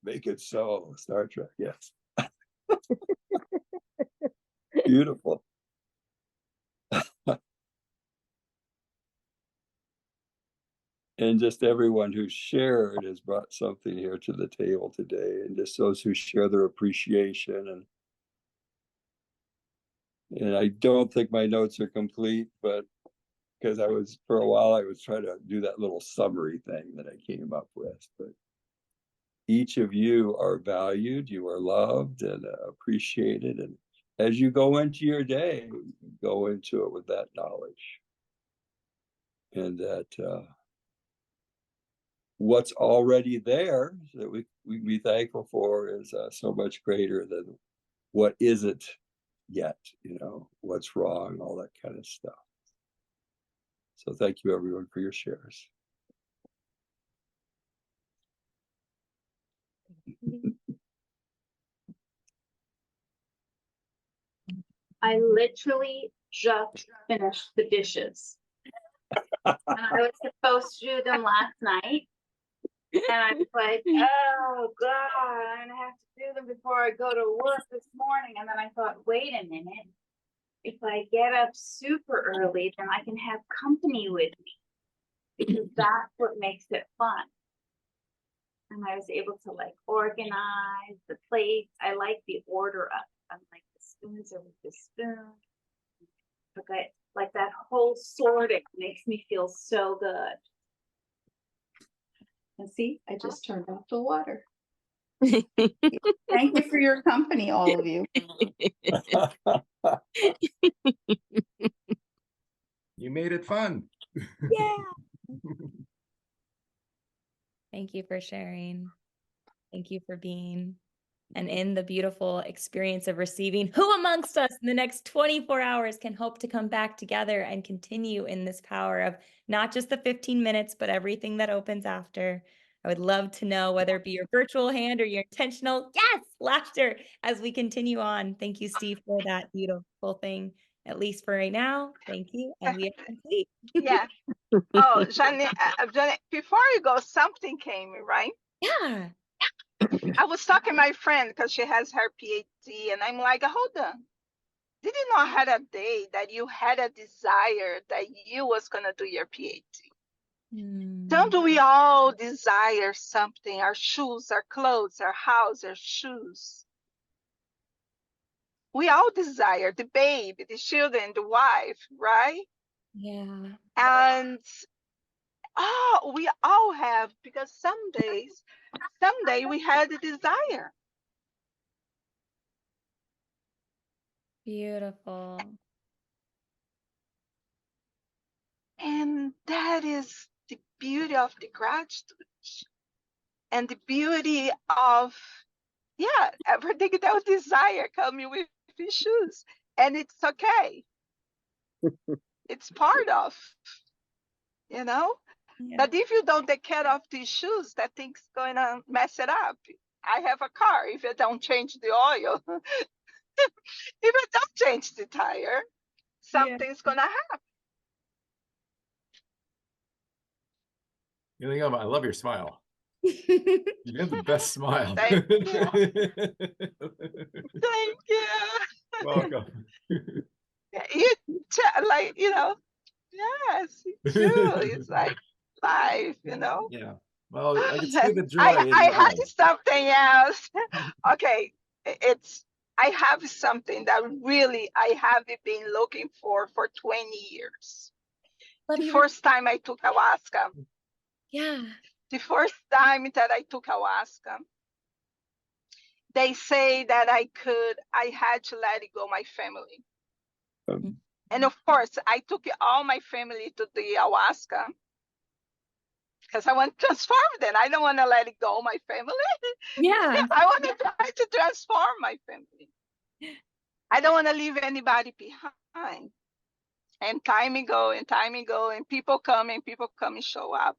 Make it so. Star Trek, yes. Beautiful. And just everyone who shared has brought something here to the table today, and just those who share their appreciation. And I don't think my notes are complete, but because for a while, I was trying to do that little summary thing that I came up with. But each of you are valued, you are loved and appreciated. And as you go into your day, go into it with that knowledge. And that what's already there that we be thankful for is so much greater than what isn't yet, what's wrong, all that kind of stuff. So thank you everyone for your shares. I literally just finished the dishes. And I was supposed to do them last night. And I was like, oh God, I'm gonna have to do them before I go to work this morning. And then I thought, wait a minute. If I get up super early, then I can have company with me. Because that's what makes it fun. And I was able to like organize the plates. I like the order of I'm like the spoons are with the spoon. Like that whole sorting makes me feel so good. And see, I just turned off the water. Thank you for your company, all of you. You made it fun. Yeah. Thank you for sharing. Thank you for being and in the beautiful experience of receiving. Who amongst us in the next 24 hours can hope to come back together and continue in this power of not just the 15 minutes, but everything that opens after? I would love to know whether it be your virtual hand or your intentional, yes, laughter as we continue on. Thank you, Steve, for that beautiful thing, at least for right now. Thank you. And we are complete. Yeah. Oh, Janet, Janet, before you go, something came, right? Yeah. I was talking to my friend because she has her PhD, and I'm like, hold on. Did you not had a day that you had a desire that you was gonna do your PhD? Don't we all desire something? Our shoes, our clothes, our house, our shoes. We all desire the baby, the children, the wife, right? Yeah. And we all have, because someday we had a desire. Beautiful. And that is the beauty of the gratitude and the beauty of, everything that we desire coming with issues. And it's okay. It's part of, Yeah. But if you don't take care of the shoes, that thing's going to mess it up. I have a car. If you don't change the oil, if you don't change the tire, something's going to happen. I love your smile. You have the best smile. Thank you. Thank you. Welcome. Yes, true. It's like life, Yeah. Well, I can see the joy in I your have eyes. something else. Okay, I have something that really I have been looking for 20 years. The first time I took ayahuasca. Yeah. The first time that I took ayahuasca, they say that I had to let it go my family. And of course, I took all my family to the ayahuasca because I want to transform them. I don't want to let it go, my family. Yeah. I want to try to transform my family. I don't want to leave anybody behind. And time and go, and people come and show up.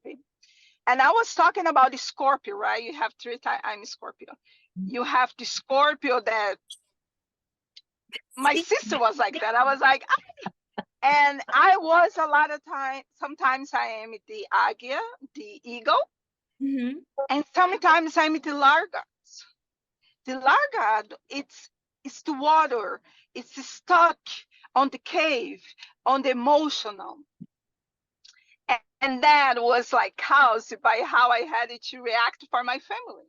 And I was talking about the Scorpio, right? You have 3 times, I'm Scorpio. You have the Scorpio that my sister was like that. I was like, and I was a lot of times, sometimes I am the Agia, the eagle, and sometimes I'm the Largas. The Larga, it's the water, it's stuck on the cave, on the emotional. And that was like caused by how I had to react for my family.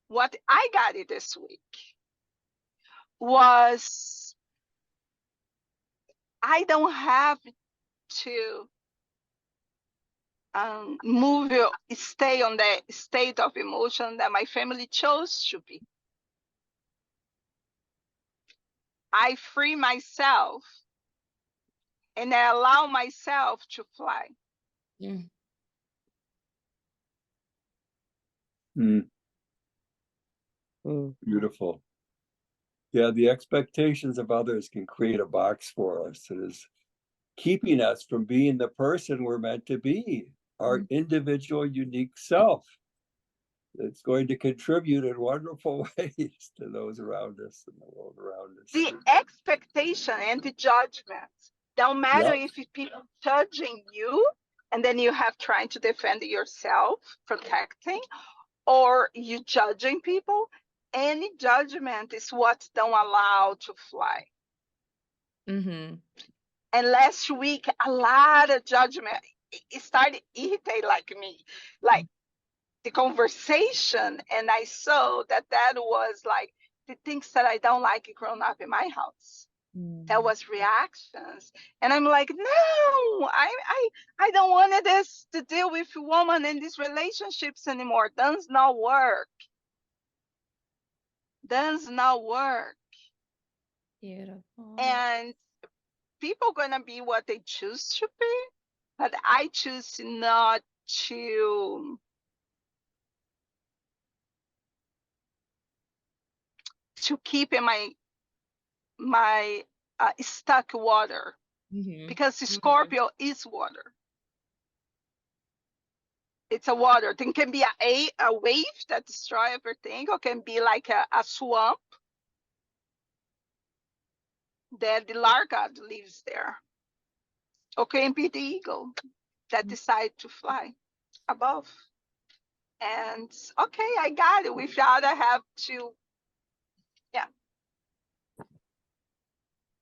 What I got it this week was I don't have to stay on the state of emotion that my family chose to be. I free myself and I allow myself to fly. Beautiful. Yeah, the expectations of others can create a box for us that is keeping us from being the person we're meant to be, our individual, unique self. It's going to contribute in wonderful ways to those around us and the world around us. The expectation and the judgment don't matter Yep. if people judging you and then you have trying to defend yourself, protecting, or you judging people. Any judgment is what don't allow to fly. Mm-hmm. And last week, a lot of judgment, it started irritate like me, like the conversation, and I saw that was like the things that I don't like growing up in my house. That was reactions, and I'm like, no, I don't want this to deal with women in these relationships anymore. Does not work. Does not work. Beautiful. And people gonna be what they choose to be, but I choose not to keep in my stuck water, because Scorpio is water. It's a water. It can be a wave that destroy everything, or can be like a swamp that the larga lives there, or can be the eagle that decide to fly above. And okay, I got it. Without I have to, yeah.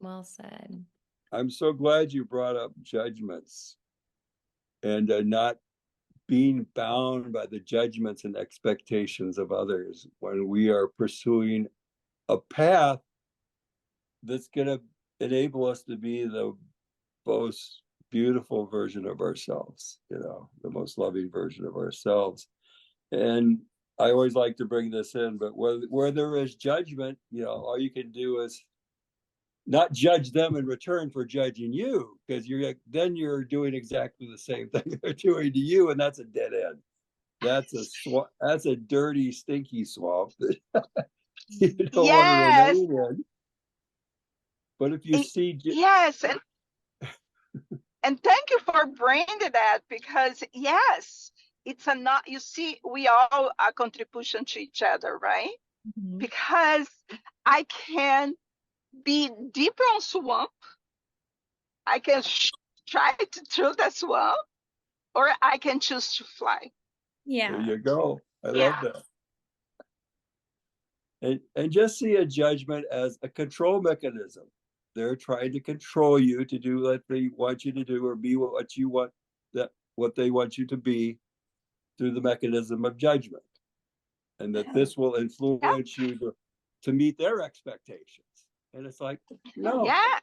Well said. I'm so glad you brought up judgments and not being bound by the judgments and expectations of others when we are pursuing a path that's going to enable us to be the most beautiful version of ourselves, the most loving version of ourselves. And I always like to bring this in, but where there is judgment, all you can do is not judge them in return for judging you, because then you're doing exactly the same thing they're doing to you, and that's a dead end. That's a dirty, stinky swamp that you don't want to remain in. But if you see, yes, and thank you for bringing that, because yes, it's a not. You see, we all are contribution to each other, right? Because I can be deeper on swamp. I can try to through the swamp, or I can choose to fly. Yeah. There you go. I love that. And just see a judgment as a control mechanism. They're trying to control you to do what they want you to do, or be what you want, what they want you to be, through the mechanism of judgment. And that this will influence you to meet their expectations. And it's like, no. Yeah.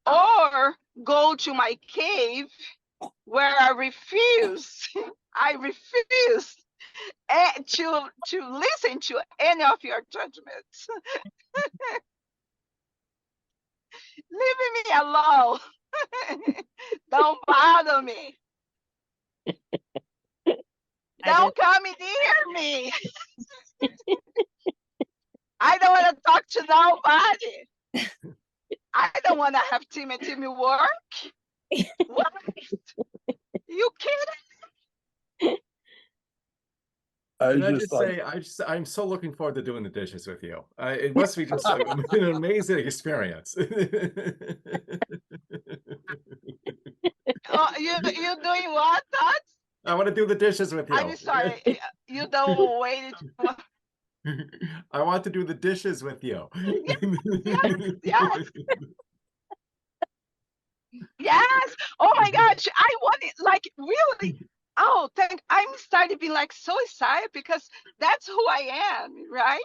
Or go to my cave where I refuse to listen to any of your judgments. Leave me alone. Don't bother me. Don't come near me. I don't want to talk to nobody. I don't want to have team work. What? You kidding? Can I just say, I'm so looking forward to doing the dishes with you. It must be just an amazing experience. Oh, you doing what, Todd? I want to do the dishes with you. I'm sorry, you don't wait. I want to do the dishes with you. Yes. Yes. Oh my gosh, I want it, like, really. Oh, I'm starting to be like so excited, because that's who I am, right?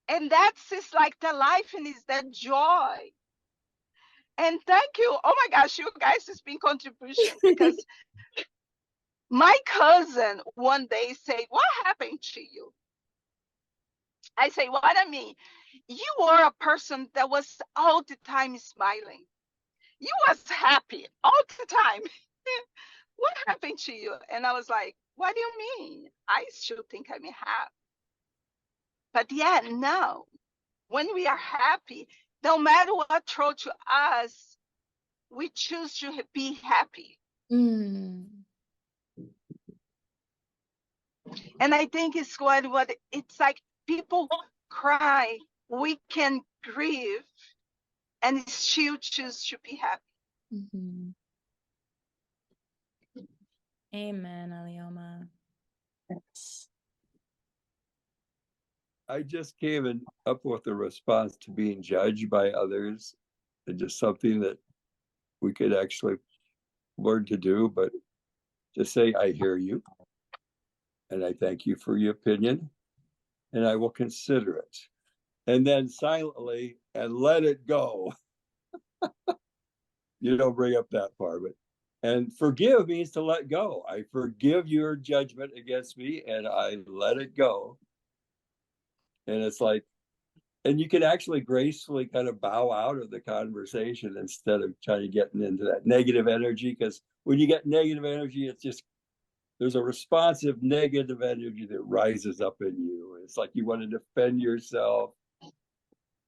And that's just like the life, and is that joy. And thank you. Oh my gosh, you guys has been contribution, because my cousin one day said, what happened to you? I say, what I mean, you were a person that was all the time smiling. You was happy all the time. What happened to you? And I was like, what do you mean? I still think I'm happy. But yeah, no. when we are happy, no matter what throw to us, we choose to be happy. Mm. And I think it's what it's like. People cry, we can grieve, and still choose to be happy. Mhm. Amen, Alioma. I just came up with a response to being judged by others, and just something that we could actually learn to do, but just say, I hear you, and I thank you for your opinion, and I will consider it. And then silently and let it go. You don't bring up that part, but and forgive means to let go. I forgive your judgment against me and I let it go. And it's like, and you can actually gracefully kind of bow out of the conversation instead of trying to get into that negative energy. Because when you get negative energy, it's just, there's a responsive negative energy that rises up in you. It's like you want to defend yourself,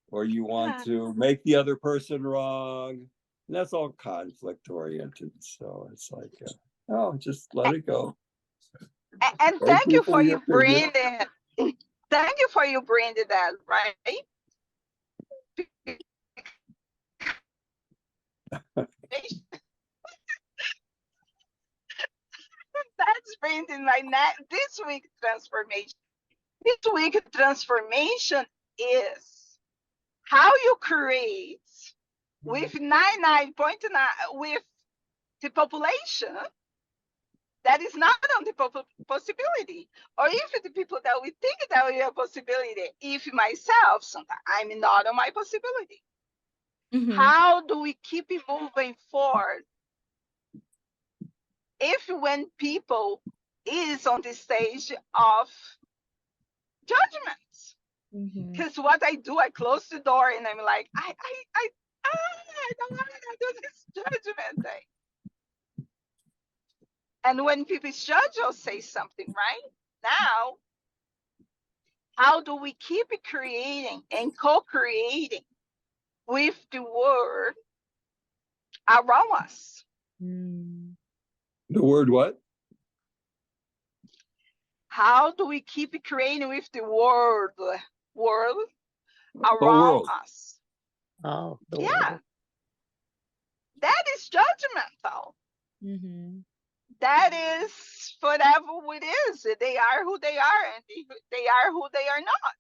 or you want to make the other person wrong. And that's all conflict oriented. So it's like, oh, just let it go. And thank you for you bringing it. Thank you for you bringing that, right? That's bringing my this week transformation. This week transformation is how you create with 99.9 with the population that is not on the possibility, or if the people that we think that we have possibility, if myself sometimes I'm not on my possibility. Mhm. How do we keep it moving forward if when people is on the stage of judgments? Mhm. Because what I do, I close the door and I'm like, I don't want to do this judgment thing. And when people judge or say something, right? Now, how do we keep creating and co-creating with the world around us? Mm. The word what? How do we keep creating with the world around world. us? Oh, the Yeah, world. that is judgmental. Mhm. That is whatever it is. They are who they are, and they are who they are not.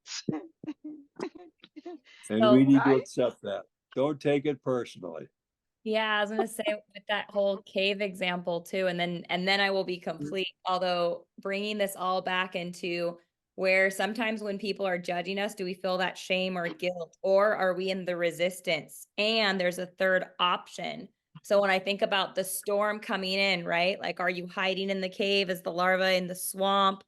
And So we need to Right? accept that. Don't take it personally. yeah, I was gonna say with that whole cave example too, and then I will be complete. Although bringing this all back into where sometimes when people are judging us, do we feel that shame or guilt, or are we in the resistance? And there's a third option. So when I think about the storm coming in, right? Like, are you hiding in the cave as the larva in the swamp?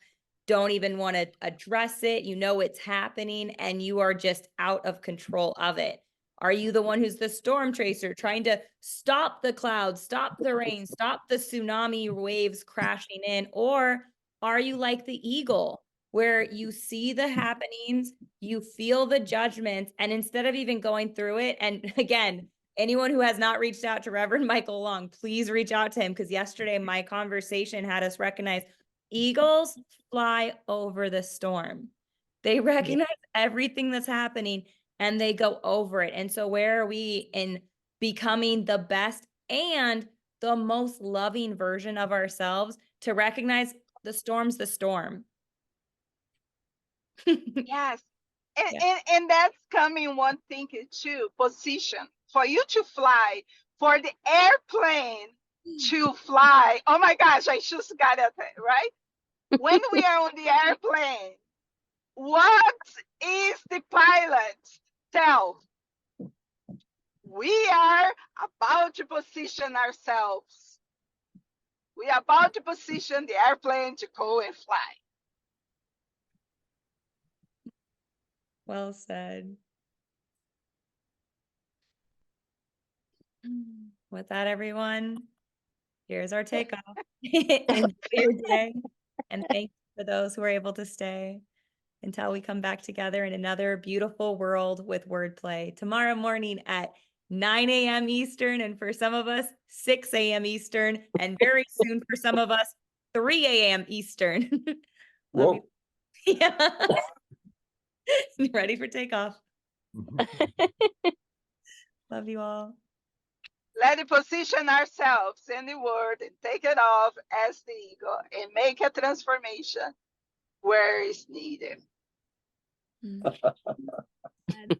Don't even want to address it. You know it's happening, and you are just out of control of it. Are you the one who's the storm tracer trying to stop the clouds, stop the rain, stop the tsunami waves crashing in? Or are you like the eagle where you see the happenings, you feel the judgments, and instead of even going through it, and again, anyone who has not reached out to Reverend Michael Long, please reach out to him, because yesterday my conversation had us recognize eagles fly over the storm. They recognize everything that's happening and they go over it. And so where are we in becoming the best and the most loving version of ourselves to recognize the storm's the storm? Yes. And, Yeah. and that's coming one thing too, position. For you to fly, for the airplane to fly. Oh my gosh, I just got it, right? When we are on the airplane, what is the pilot tell? We are about to position ourselves. We are about to position the airplane to go and fly. Well said. With that, everyone, here's our takeoff. Enjoy your day. And thank you for those who are able to stay. until we come back together in another beautiful world with wordplay tomorrow morning at 9 a.m. Eastern, and for some of us, 6 a.m. Eastern, and very soon for some of us, 3 a.m. Eastern. Love Whoa. you. Yeah. Ready for takeoff. Love you all. Let's position ourselves in the world and take it off as the eagle and make a transformation where it's needed. Mm.